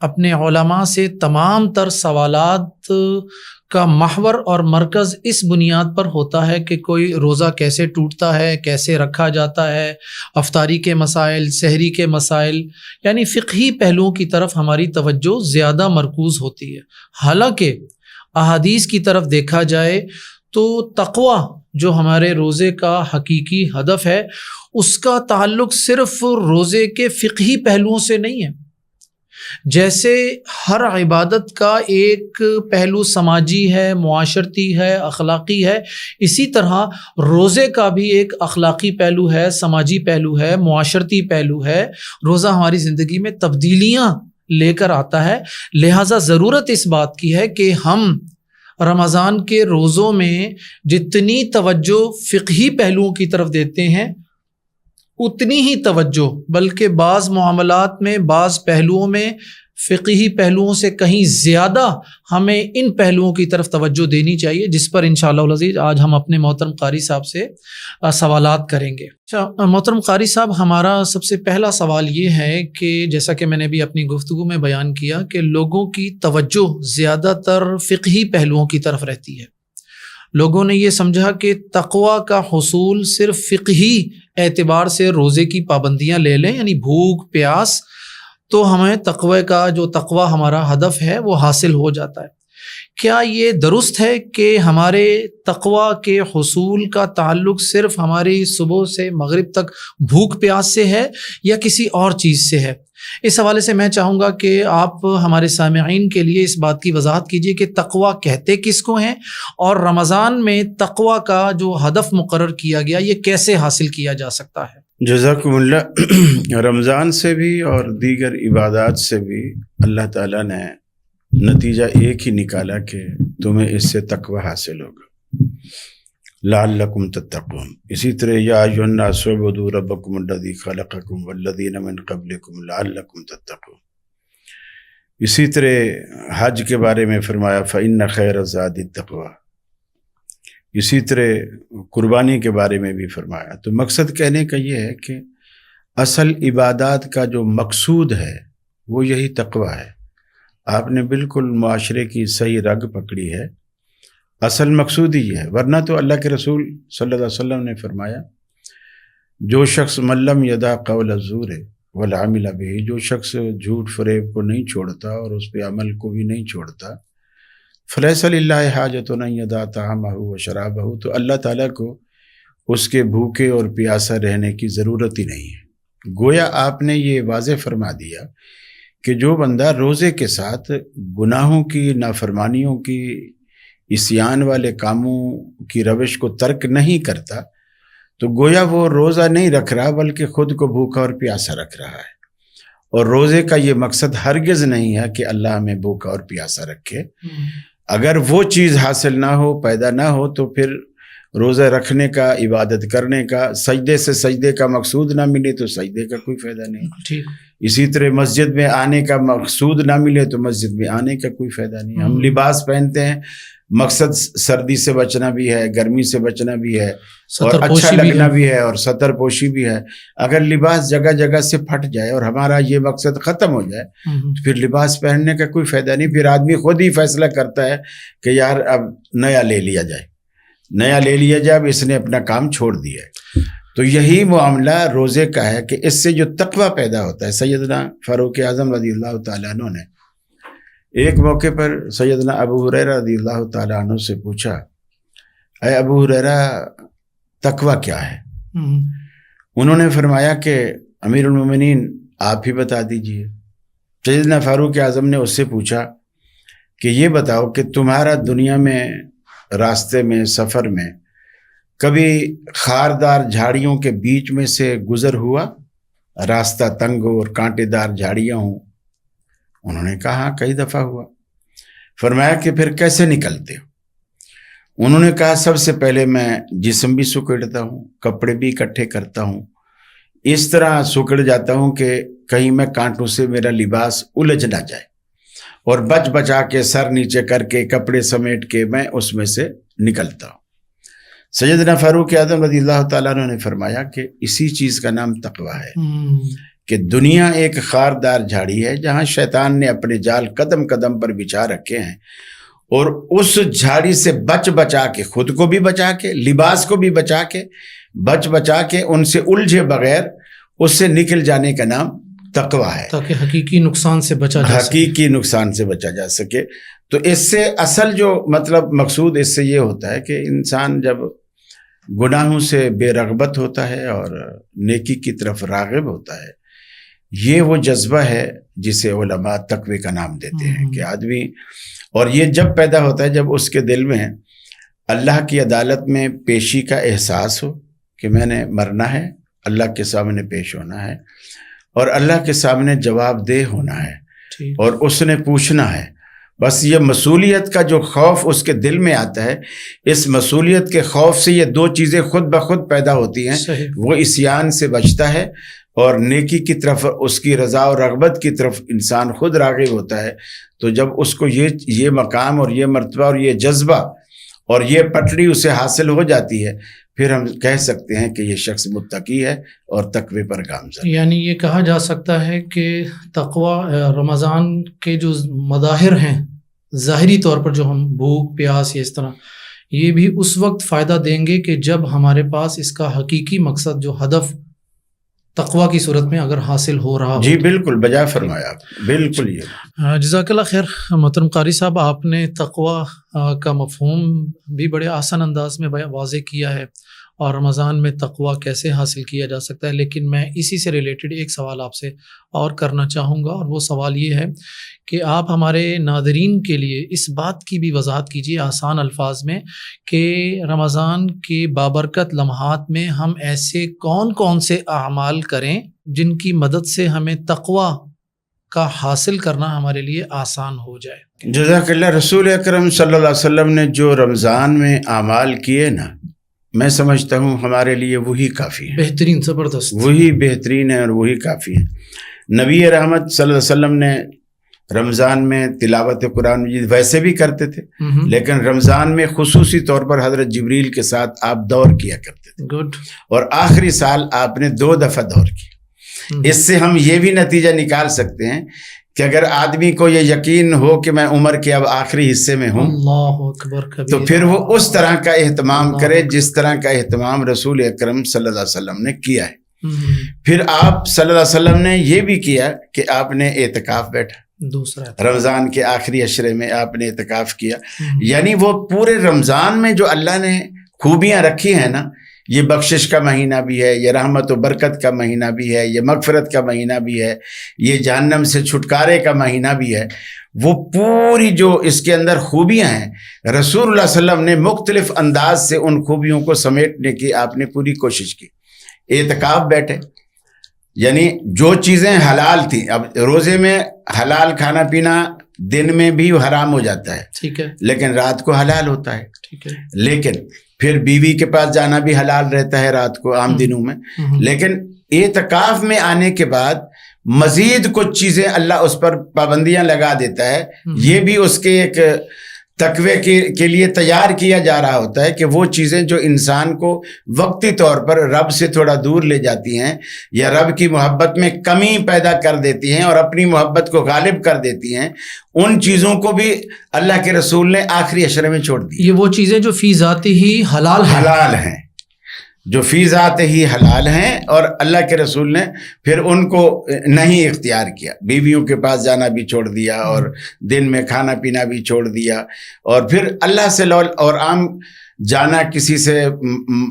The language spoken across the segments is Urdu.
اپنے علماء سے تمام تر سوالات کا محور اور مرکز اس بنیاد پر ہوتا ہے کہ کوئی روزہ کیسے ٹوٹتا ہے، کیسے رکھا جاتا ہے، افطاری کے مسائل، سحری کے مسائل، یعنی فقہی پہلوؤں کی طرف ہماری توجہ زیادہ مرکوز ہوتی ہے۔ حالانکہ احادیث کی طرف دیکھا جائے تو تقوی جو ہمارے روزے کا حقیقی ہدف ہے، اس کا تعلق صرف روزے کے فقہی پہلوؤں سے نہیں ہے۔ جیسے ہر عبادت کا ایک پہلو سماجی ہے، معاشرتی ہے، اخلاقی ہے، اسی طرح روزے کا بھی ایک اخلاقی پہلو ہے، سماجی پہلو ہے، معاشرتی پہلو ہے۔ روزہ ہماری زندگی میں تبدیلیاں لے کر آتا ہے، لہٰذا ضرورت اس بات کی ہے کہ ہم رمضان کے روزوں میں جتنی توجہ فقہی پہلوؤں کی طرف دیتے ہیں اتنی ہی توجہ، بلکہ بعض معاملات میں، بعض پہلوؤں میں فقہی پہلوؤں سے کہیں زیادہ ہمیں ان پہلوؤں کی طرف توجہ دینی چاہیے، جس پر انشاءاللہ العزیز آج ہم اپنے محترم قاری صاحب سے سوالات کریں گے۔ اچھا محترم قاری صاحب، ہمارا سب سے پہلا سوال یہ ہے کہ جیسا کہ میں نے بھی اپنی گفتگو میں بیان کیا کہ لوگوں کی توجہ زیادہ تر فقہی پہلوؤں کی طرف رہتی ہے۔ لوگوں نے یہ سمجھا کہ تقوی کا حصول صرف فقہی اعتبار سے روزے کی پابندیاں لے لیں، یعنی بھوک پیاس، تو ہمیں تقوی کا جو تقوی ہمارا ہدف ہے وہ حاصل ہو جاتا ہے۔ کیا یہ درست ہے کہ ہمارے تقوی کے حصول کا تعلق صرف ہماری صبح سے مغرب تک بھوک پیاس سے ہے یا کسی اور چیز سے ہے؟ اس حوالے سے میں چاہوں گا کہ آپ ہمارے سامعین کے لیے اس بات کی وضاحت کیجیے کہ تقوی کہتے کس کو ہیں، اور رمضان میں تقوی کا جو ہدف مقرر کیا گیا یہ کیسے حاصل کیا جا سکتا ہے؟ جزاکم اللہ۔ رمضان سے بھی اور دیگر عبادات سے بھی اللہ تعالیٰ نے نتیجہ ایک ہی نکالا کہ تمہیں اس سے تقوی حاصل ہوگا، لعلکم تتقون۔ اسی طرح یا ایھا الناس اعبدوا ربکم الذی خلقکم والذین من قبلکم لعلکم تتقون۔ اسی طرح حج کے بارے میں فرمایا فإن خیر الزاد التقوی۔ اسی طرح قربانی کے بارے میں بھی فرمایا۔ تو مقصد کہنے کا یہ ہے کہ اصل عبادات کا جو مقصود ہے وہ یہی تقوی ہے۔ آپ نے بالکل معاشرے کی صحیح رگ پکڑی ہے، اصل مقصود ہی ہے۔ ورنہ تو اللہ کے رسول صلی اللہ علیہ وسلم نے فرمایا جو شخص من لم یدع قول الزور والعمل بہ، جو شخص جھوٹ فریب کو نہیں چھوڑتا اور اس پہ عمل کو بھی نہیں چھوڑتا، فلیس للہ حاجۃ ان یدع طعامہ وشرابہ، تو اللہ تعالیٰ کو اس کے بھوکے اور پیاسا رہنے کی ضرورت ہی نہیں ہے۔ گویا آپ نے یہ واضح فرما دیا کہ جو بندہ روزے کے ساتھ گناہوں کی، نافرمانیوں کی، عصیان والے کاموں کی روش کو ترک نہیں کرتا، تو گویا وہ روزہ نہیں رکھ رہا بلکہ خود کو بھوکا اور پیاسا رکھ رہا ہے۔ اور روزے کا یہ مقصد ہرگز نہیں ہے کہ اللہ ہمیں بھوکا اور پیاسا رکھے۔ اگر وہ چیز حاصل نہ ہو، پیدا نہ ہو، تو پھر روزہ رکھنے کا، عبادت کرنے کا، سجدے سے سجدے کا مقصود نہ ملے تو سجدے کا کوئی فائدہ نہیں۔ اسی طرح مسجد میں آنے کا مقصود نہ ملے تو مسجد میں آنے کا کوئی فائدہ نہیں۔ ہم لباس پہنتے ہیں، مقصد سردی سے بچنا بھی ہے، گرمی سے بچنا بھی ہے، اور اچھا لگنا بھی ہے، اور ستر پوشی بھی ہے۔ اگر لباس جگہ جگہ سے پھٹ جائے اور ہمارا یہ مقصد ختم ہو جائے تو پھر لباس پہننے کا کوئی فائدہ نہیں۔ پھر آدمی خود ہی فیصلہ کرتا ہے کہ یار اب نیا لے لیا جائے، نیا لے لیا جائے، اب اس نے اپنا کام چھوڑ دیا ہے۔ تو یہی معاملہ روزے کا ہے کہ اس سے جو تقوی پیدا ہوتا ہے۔ سیدنا فاروق اعظم رضی اللہ تعالیٰ عنہ نے ایک موقع پر سیدنا ابو ہریرہ رضی اللہ تعالیٰ عنہ سے پوچھا، اے ابو ہریرہ تقوی کیا ہے؟ انہوں نے فرمایا کہ امیر المومنین آپ ہی بتا دیجئے۔ سیدنا فاروق اعظم نے اس سے پوچھا کہ یہ بتاؤ کہ تمہارا دنیا میں، راستے میں، سفر میں کبھی خاردار جھاڑیوں کے بیچ میں سے گزر ہوا، راستہ تنگ ہو اور کانٹے دار جھاڑیاں ہوں؟ انہوں نے کہا ہاں کئی دفعہ ہوا۔ فرمایا کہ پھر کیسے نکلتے ہو؟ انہوں نے کہا سب سے پہلے میں جسم بھی سکڑتا ہوں، کپڑے بھی اکٹھے کرتا ہوں، اس طرح سکڑ جاتا ہوں کہ کہیں میں کانٹوں سے میرا لباس الجھ نہ جائے، اور بچ بچا کے سر نیچے کر کے کپڑے سمیٹ کے میں اس میں سے نکلتا ہوں۔ سیدنا فاروق اعظم رضی اللہ تعالیٰ عنہ نے فرمایا کہ اسی چیز کا نام تقوی ہے کہ دنیا ایک خاردار جھاڑی ہے جہاں شیطان نے اپنے جال قدم قدم پر بچھا رکھے ہیں، اور اس جھاڑی سے بچا کے، خود کو بھی بچا کے، لباس کو بھی بچا کے ان سے الجھے بغیر اس سے نکل جانے کا نام تقویٰ ہے، تاکہ حقیقی نقصان سے بچا جا سکے. حقیقی نقصان سے بچا جا سکے. تو اس سے اصل جو مقصود اس سے یہ ہوتا ہے کہ انسان جب گناہوں سے بے رغبت ہوتا ہے اور نیکی کی طرف راغب ہوتا ہے، یہ وہ جذبہ ہے جسے علماء تقوی کا نام دیتے ہیں کہ آدمی، اور یہ جب پیدا ہوتا ہے جب اس کے دل میں اللہ کی عدالت میں پیشی کا احساس ہو کہ میں نے مرنا ہے، اللہ کے سامنے پیش ہونا ہے اور اللہ کے سامنے جواب دہ ہونا ہے اور اس نے پوچھنا ہے. بس یہ مسئولیت کا جو خوف اس کے دل میں آتا ہے، اس مسئولیت کے خوف سے یہ دو چیزیں خود بخود پیدا ہوتی ہیں. وہ عصیان سے بچتا ہے اور نیکی کی طرف، اس کی رضا و رغبت کی طرف انسان خود راغب ہوتا ہے. تو جب اس کو یہ مقام اور یہ مرتبہ اور یہ جذبہ اور یہ پٹری اسے حاصل ہو جاتی ہے، پھر ہم کہہ سکتے ہیں کہ یہ شخص متقی ہے اور تقوی پر گامزن. یعنی یہ کہا جا سکتا ہے کہ تقوی رمضان کے جو مظاہر ہیں ظاہری طور پر، جو ہم بھوک پیاس یا اس طرح، یہ بھی اس وقت فائدہ دیں گے کہ جب ہمارے پاس اس کا حقیقی مقصد، جو ہدف تقوی کی صورت میں اگر حاصل ہو رہا ہو. جی بالکل بجا فرمایا آپ، بالکل. یہ جزاک اللہ خیر. محترم قاری صاحب، آپ نے تقوی کا مفہوم بھی بڑے آسان انداز میں واضح کیا ہے اور رمضان میں تقوی کیسے حاصل کیا جا سکتا ہے. لیکن میں اسی سے ریلیٹڈ ایک سوال آپ سے اور کرنا چاہوں گا، اور وہ سوال یہ ہے کہ آپ ہمارے ناظرین کے لیے اس بات کی بھی وضاحت کیجیے آسان الفاظ میں کہ رمضان کے بابرکت لمحات میں ہم ایسے کون سے اعمال کریں جن کی مدد سے ہمیں تقوی کا حاصل کرنا ہمارے لیے آسان ہو جائے. جزاک اللہ. رسول اکرم صلی اللہ علیہ وسلم نے جو رمضان میں اعمال کیے نا، میں سمجھتا ہوں ہمارے لیے وہی کافی ہے. بہترین، زبردست، وہی بہترین ہے اور وہی کافی ہے. نبی رحمت صلی اللہ علیہ وسلم نے رمضان میں تلاوت قرآن مجید ویسے بھی کرتے تھے، لیکن رمضان میں خصوصی طور پر حضرت جبریل کے ساتھ آپ دور کیا کرتے تھے. گڈ. اور آخری سال آپ نے 2 دفعہ دور کیا. اس سے ہم یہ بھی نتیجہ نکال سکتے ہیں کہ اگر آدمی کو یہ یقین ہو کہ میں عمر کے اب آخری حصے میں ہوں، اللہ اکبر کبیر، تو پھر وہ اس طرح کا اہتمام کرے جس طرح کا اہتمام رسول اکرم صلی اللہ علیہ وسلم نے کیا ہے. پھر آپ صلی اللہ علیہ وسلم نے یہ بھی کیا کہ آپ نے اعتکاف بیٹھا. دوسرا رمضان کے آخری عشرے میں آپ نے اعتکاف کیا. یعنی وہ پورے رمضان میں جو اللہ نے خوبیاں رکھی ہیں نا، یہ بخشش کا مہینہ بھی ہے، یہ رحمت و برکت کا مہینہ بھی ہے، یہ مغفرت کا مہینہ بھی ہے، یہ جہنم سے چھٹکارے کا مہینہ بھی ہے، وہ پوری جو اس کے اندر خوبیاں ہیں، رسول اللہ صلی اللہ علیہ وسلم نے مختلف انداز سے ان خوبیوں کو سمیٹنے کی آپ نے پوری کوشش کی. اعتکاف بیٹھے، یعنی جو چیزیں حلال تھیں، اب روزے میں حلال کھانا پینا دن میں بھی حرام ہو جاتا ہے، ٹھیک ہے، لیکن رات کو حلال ہوتا ہے. ٹھیک ہے. لیکن پھر بیوی کے پاس جانا بھی حلال رہتا ہے رات کو عام دنوں میں. لیکن اعتکاف میں آنے کے بعد مزید کچھ چیزیں اللہ اس پر پابندیاں لگا دیتا ہے. یہ بھی اس کے ایک تقوی کے لیے تیار کیا جا رہا ہوتا ہے کہ وہ چیزیں جو انسان کو وقتی طور پر رب سے تھوڑا دور لے جاتی ہیں یا رب کی محبت میں کمی پیدا کر دیتی ہیں اور اپنی محبت کو غالب کر دیتی ہیں، ان چیزوں کو بھی اللہ کے رسول نے آخری عشرے میں چھوڑ دی. یہ وہ چیزیں جو فی ذاتی ہی حلال ہیں، جو فی ذات ہی حلال ہیں، اور اللہ کے رسول نے پھر ان کو نہیں اختیار کیا. بیویوں کے پاس جانا بھی چھوڑ دیا اور دن میں کھانا پینا بھی چھوڑ دیا، اور پھر اللہ سے اور عام جانا، کسی سے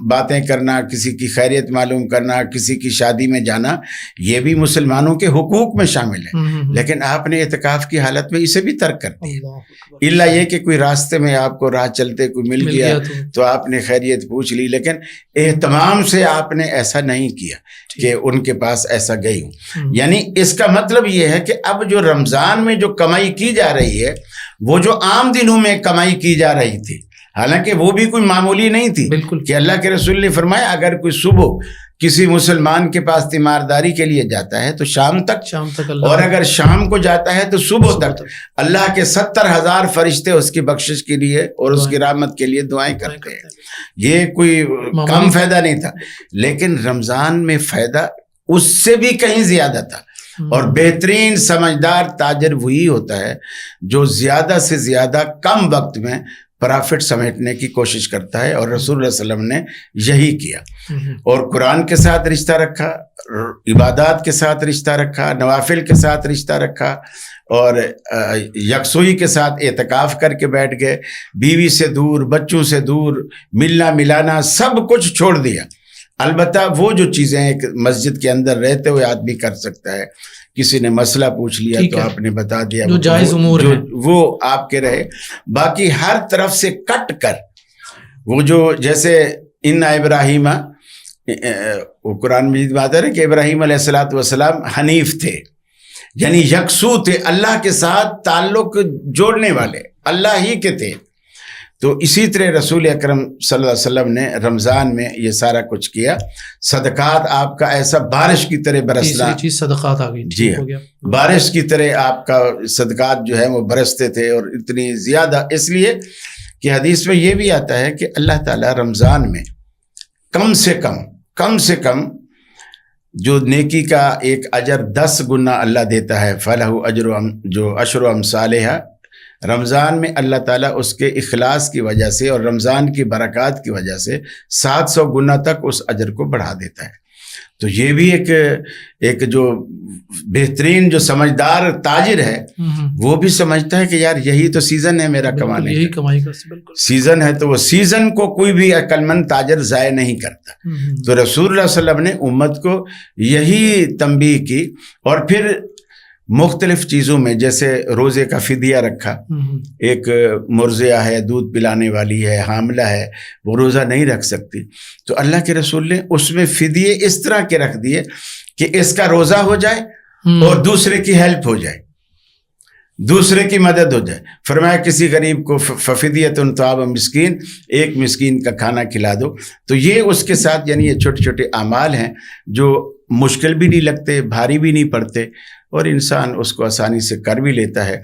باتیں کرنا، کسی کی خیریت معلوم کرنا، کسی کی شادی میں جانا، یہ بھی مسلمانوں کے حقوق میں شامل ہے. لیکن آپ نے اعتکاف کی حالت میں اسے بھی ترک کر دیا. اللہ یہ کہ کوئی راستے میں آپ کو راہ چلتے کوئی مل گیا تو آپ نے خیریت پوچھ لی، لیکن اہتمام سے آپ نے ایسا نہیں کیا کہ ان کے پاس ایسا گئی ہوں. یعنی اس کا مطلب یہ ہے کہ اب جو رمضان میں جو کمائی کی جا رہی ہے، وہ جو عام دنوں میں کمائی کی جا رہی تھی، حالانکہ وہ بھی کوئی معمولی نہیں تھی. بالکل. کہ اللہ کے رسول نے فرمایا اگر کوئی صبح کسی مسلمان کے پاس تیمارداری کے لیے جاتا ہے تو شام تک اللہ، اور اگر شام کو جاتا ہے تو صبح تک اللہ کے 70,000 فرشتے اس کی بخشش کے لیے اور اس کی رحمت کے لیے دعائیں کرتے ہیں. یہ کوئی کم فائدہ نہیں تھا. لیکن رمضان میں فائدہ اس سے بھی کہیں زیادہ تھا. اور بہترین سمجھدار تاجر وہی ہوتا ہے جو زیادہ سے زیادہ کم وقت میں پرافٹ سمیٹنے کی کوشش کرتا ہے, اور رسول اللہ صلی اللہ علیہ وسلم نے یہی کیا. اور قرآن کے ساتھ رشتہ رکھا, عبادات کے ساتھ رشتہ رکھا, نوافل کے ساتھ رشتہ رکھا, اور یکسوئی کے ساتھ اعتکاف کر کے بیٹھ گئے, بیوی سے دور, بچوں سے دور, ملنا ملانا سب کچھ چھوڑ دیا. البتہ وہ جو چیزیں ایک مسجد کے اندر رہتے ہوئے آدمی کر سکتا ہے, کسی نے مسئلہ پوچھ لیا تو آپ نے بتا دیا, جو جائز امور ہیں وہ آپ کے رہے. باقی ہر طرف سے کٹ کر وہ جو جیسے ان ابراہیم, وہ قرآن مجید میں آتا ہے کہ ابراہیم علیہ الصلوۃ والسلام حنیف تھے, یعنی یکسو تھے, اللہ کے ساتھ تعلق جوڑنے والے اللہ ہی کے تھے. تو اسی طرح رسول اکرم صلی اللہ علیہ وسلم نے رمضان میں یہ سارا کچھ کیا. صدقات آپ کا ایسا بارش کی طرح برسنا, چیز صدقات آ گئی, جی ہو گیا, بارش کی طرح آپ کا صدقات جو ہے وہ برستے تھے, اور اتنی زیادہ, اس لیے کہ حدیث میں یہ بھی آتا ہے کہ اللہ تعالیٰ رمضان میں کم سے کم جو نیکی کا ایک اجر 10 گنا اللہ دیتا ہے, فلہ اجر جو عشر امثالہ. رمضان میں اللہ تعالیٰ اس کے اخلاص کی وجہ سے اور رمضان کی برکات کی وجہ سے 700 گنا تک اس اجر کو بڑھا دیتا ہے. تو یہ بھی ایک جو بہترین جو سمجھدار تاجر ہے وہ بھی سمجھتا ہے کہ یار یہی تو سیزن ہے میرا کمانے کا, یہی کمائی کا سیزن ہے, تو وہ سیزن کو کوئی بھی عقل مند تاجر ضائع نہیں کرتا. تو رسول اللہ صلی اللہ علیہ وسلم نے امت کو یہی تنبیہ کی. اور پھر مختلف چیزوں میں جیسے روزے کا فدیہ رکھا, ایک مرضعہ ہے, دودھ پلانے والی ہے, حاملہ ہے, وہ روزہ نہیں رکھ سکتی, تو اللہ کے رسول نے اس میں فدیے اس طرح کے رکھ دیے کہ اس کا روزہ ہو جائے اور دوسرے کی ہیلپ ہو جائے, دوسرے کی مدد ہو جائے. فرمایا کسی غریب کو ففدیۃ طعام مسکین, ایک مسکین کا کھانا کھلا دو. تو یہ اس کے ساتھ, یعنی یہ چھوٹے چھوٹے اعمال ہیں جو مشکل بھی نہیں لگتے, بھاری بھی نہیں پڑتے, اور انسان اس کو آسانی سے کر بھی لیتا ہے,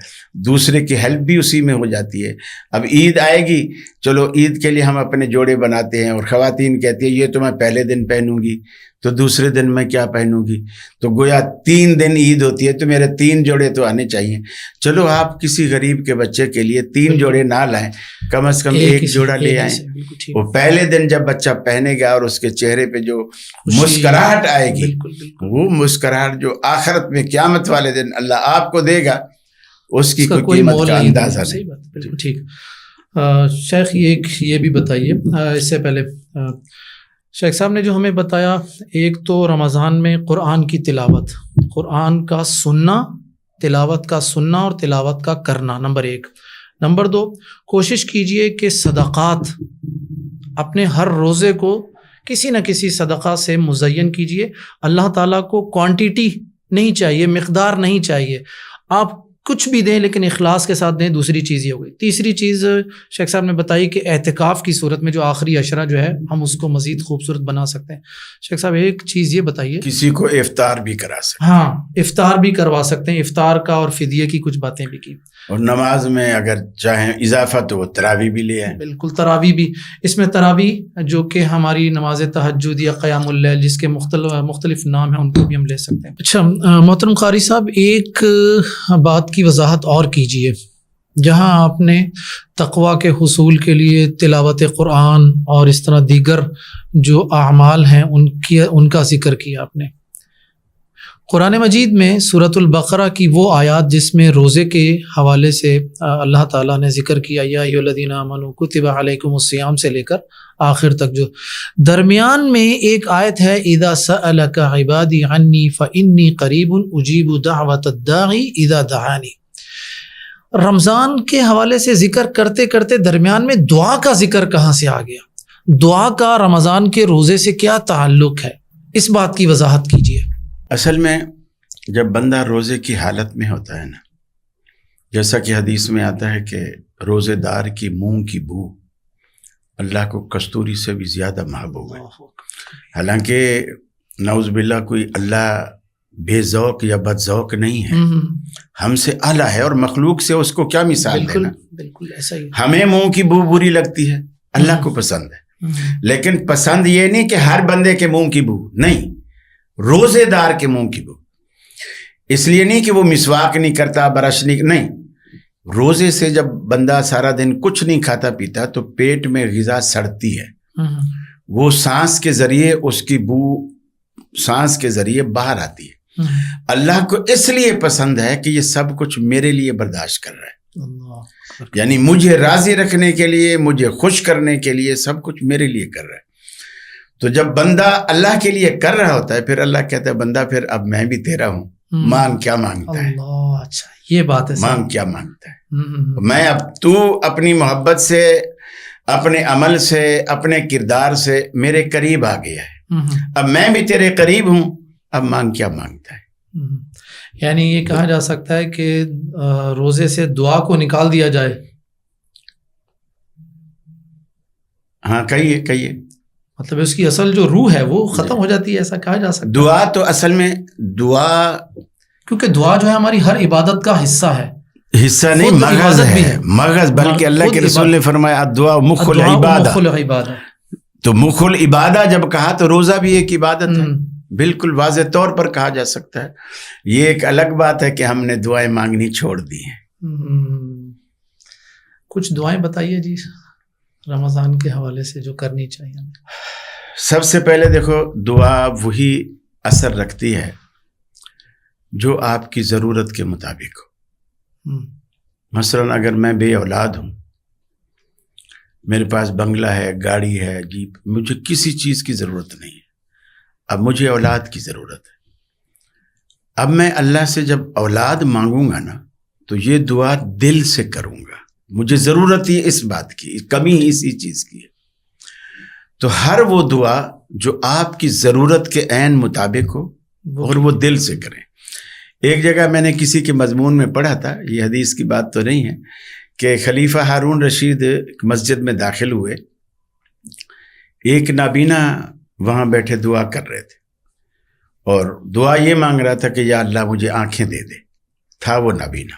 دوسرے کی ہیلپ بھی اسی میں ہو جاتی ہے. اب عید آئے گی, چلو عید کے لیے ہم اپنے جوڑے بناتے ہیں, اور خواتین کہتی ہیں یہ تو میں پہلے دن پہنوں گی, تو دوسرے دن میں کیا پہنوں گی, تو گویا 3 دن عید ہوتی ہے تو میرے 3 جوڑے تو آنے چاہیے. چلو آپ کسی غریب کے بچے کے لیے 3 جوڑے نہ لائیں, کم از کم ایک جوڑا لے آئیں. وہ پہلے دن جب بچہ پہنے گا اور اس کے چہرے پہ جو مسکراہٹ آئے گی, وہ مسکراہٹ جو آخرت میں قیامت والے دن اللہ آپ کو دے گا, اس کی کوئی قیمت کا اندازہ نہیں. بالکل ٹھیک. شیخ یہ بھی بتائیے, اس سے پہلے شیخ صاحب نے جو ہمیں بتایا, ایک تو رمضان میں قرآن کی تلاوت, قرآن کا سننا, تلاوت کا سننا اور تلاوت کا کرنا, نمبر 1. نمبر 2, کوشش کیجئے کہ صدقات اپنے ہر روزے کو کسی نہ کسی صدقہ سے مزین کیجئے. اللہ تعالیٰ کو کوانٹیٹی نہیں چاہیے, مقدار نہیں چاہیے, آپ کچھ بھی دیں لیکن اخلاص کے ساتھ دیں. دوسری چیز یہ ہو گئی. تیسری چیز شیخ صاحب نے بتائی کہ اعتکاف کی صورت میں جو آخری عشرہ جو ہے ہم اس کو مزید خوبصورت بنا سکتے ہیں. شیخ صاحب ایک چیز یہ بتائیے, کسی کو افطار بھی کرا سکتے, ہاں افطار بھی کروا سکتے ہیں, افطار کا اور فدیے کی کچھ باتیں بھی کی, اور نماز میں اگر چاہیں اضافہ تو وہ تراویح بھی لے آئیں. بالکل تراویح بھی, اس میں تراویح جو کہ ہماری نماز تہجد یا قیام اللیل جس کے مختلف نام ہیں ان کو بھی ہم لے سکتے ہیں. اچھا محترم قاری صاحب, ایک بات کی وضاحت اور کیجئے, جہاں آپ نے تقوی کے حصول کے لیے تلاوت قرآن اور اس طرح دیگر جو اعمال ہیں ان کا ذکر کیا آپ نے. قرآن مجید میں سورۃ البقرہ کی وہ آیات جس میں روزے کے حوالے سے اللہ تعالیٰ نے ذکر کیا, یا ایھا الذین آمنوا کتب علیکم الصیام سے لے کر آخر تک, جو درمیان میں ایک آیت ہے, اذا سألک عبادی عنی فانی قریب اجیب دعوت الداعی اذا دعانی. رمضان کے حوالے سے ذکر کرتے کرتے درمیان میں دعا کا ذکر کہاں سے آ گیا؟ دعا کا رمضان کے روزے سے کیا تعلق ہے؟ اس بات کی وضاحت کیجیے. اصل میں جب بندہ روزے کی حالت میں ہوتا ہے نا, جیسا کہ حدیث میں آتا ہے کہ روزے دار کی منہ کی بو اللہ کو کستوری سے بھی زیادہ محبوب ہے. حالانکہ نعوذ باللہ کوئی اللہ بے ذوق یا بد ذوق نہیں ہے, ہم سے اعلیٰ ہے, اور مخلوق سے اس کو کیا مثال دینا. بالکل ایسا ہی. ہمیں منہ کی بو بری لگتی ہے, اللہ کو پسند ہے, لیکن پسند یہ نہیں کہ ہر بندے کے منہ کی بو نہیں, روزے دار کے منہ کی بو. اس لیے نہیں کہ وہ مسواک نہیں کرتا, برش نہیں. روزے سے جب بندہ سارا دن کچھ نہیں کھاتا پیتا تو پیٹ میں غذا سڑتی ہے, وہ سانس کے ذریعے اس کی بو سانس کے ذریعے باہر آتی ہے. اللہ کو اس لیے پسند ہے کہ یہ سب کچھ میرے لیے برداشت کر رہا ہے, یعنی مجھے راضی رکھنے کے لیے, مجھے خوش کرنے کے لیے سب کچھ میرے لیے کر رہا ہے. تو جب بندہ اللہ کے لیے کر رہا ہوتا ہے پھر اللہ کہتا ہے بندہ پھر اب میں بھی تیرا ہوں, مانگ کیا مانگتا ہے. اچھا یہ بات ہے, مانگ کیا مانگتا ہے. میں اب تو اپنی محبت سے, اپنے عمل سے, اپنے کردار سے میرے قریب آ گیا ہے, اب میں بھی تیرے قریب ہوں, اب مانگ کیا مانگتا ہے. یعنی یہ کہا جا سکتا ہے کہ روزے سے دعا کو نکال دیا جائے. ہاں کہیے. مطلب اس کی اصل جو روح ہے وہ ختم ہو جاتی ہے, ایسا کہا جا سکتا ہے. دعا تو اصل میں دعا, کیونکہ دعا جو ہے ہماری ہر عبادت کا حصہ ہے. حصہ نہیں, مغز ہے, مغز. بلکہ اللہ کے رسول نے فرمایا الدعاء مخ العبادہ. تو مخ العبادہ جب کہا تو روزہ بھی ایک عبادت ہے, بالکل واضح طور پر کہا جا سکتا ہے. یہ ایک الگ بات ہے کہ ہم نے دعائیں مانگنی چھوڑ دی ہیں. کچھ دعائیں بتائیے جی رمضان کے حوالے سے جو کرنی چاہیے. سب سے پہلے دیکھو, دعا وہی اثر رکھتی ہے جو آپ کی ضرورت کے مطابق ہو. مثلا اگر میں بے اولاد ہوں, میرے پاس بنگلہ ہے, گاڑی ہے, جیپ, مجھے کسی چیز کی ضرورت نہیں ہے, اب مجھے اولاد کی ضرورت ہے. اب میں اللہ سے جب اولاد مانگوں گا نا تو یہ دعا دل سے کروں گا, مجھے ضرورت ہی اس بات کی, کمی ہی اسی چیز کی ہے. تو ہر وہ دعا جو آپ کی ضرورت کے عین مطابق ہو اور وہ دل سے کریں. ایک جگہ میں نے کسی کے مضمون میں پڑھا تھا, یہ حدیث کی بات تو نہیں ہے, کہ خلیفہ ہارون رشید مسجد میں داخل ہوئے, ایک نابینا وہاں بیٹھے دعا کر رہے تھے اور دعا یہ مانگ رہا تھا کہ یا اللہ مجھے آنکھیں دے دے. تھا وہ نابینا.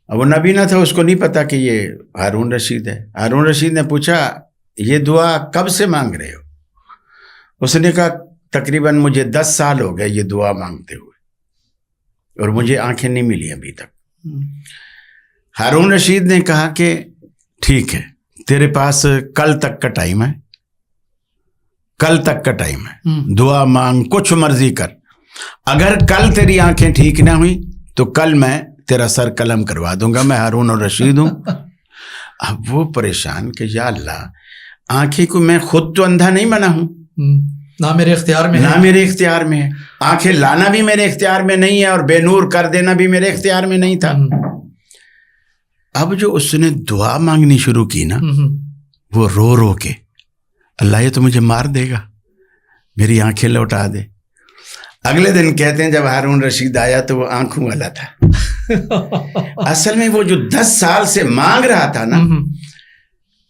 اب وہ نابینا تھا, اس کو نہیں پتا کہ یہ ہارون رشید ہے. ہارون رشید نے پوچھا یہ دعا کب سے مانگ رہے ہو؟ اس نے کہا تقریباً مجھے 10 سال ہو گئے یہ دعا مانگتے ہوئے اور مجھے آنکھیں نہیں ملی ابھی تک. ہارون رشید نے کہا کہ ٹھیک ہے, تیرے پاس کل تک کا ٹائم ہے, کل تک کا ٹائم ہے, دعا مانگ, کچھ مرضی کر. اگر کل تیری آنکھیں ٹھیک نہ ہوئی تو کل میں تیرا سر قلم کروا دوں گا, میں ہارون الرشید ہوں. اب وہ پریشان کہ یا اللہ, آنکھیں کو میں خود تو اندھا نہیں بنا ہوں, نہ میرے اختیار میں, نہ میرے اختیار میں ہے, آنکھیں لانا بھی میرے اختیار میں نہیں ہے اور بے نور کر دینا بھی میرے اختیار میں نہیں تھا. اب جو اس نے دعا مانگنی شروع کی نا, وہ رو رو کے, اللہ یہ تو مجھے مار دے گا, میری آنکھیں لوٹا دے. اگلے دن کہتے ہیں جب ہارون رشید آیا تو وہ آنکھوں والا تھا. اصل میں وہ جو 10 سال سے مانگ رہا تھا نا,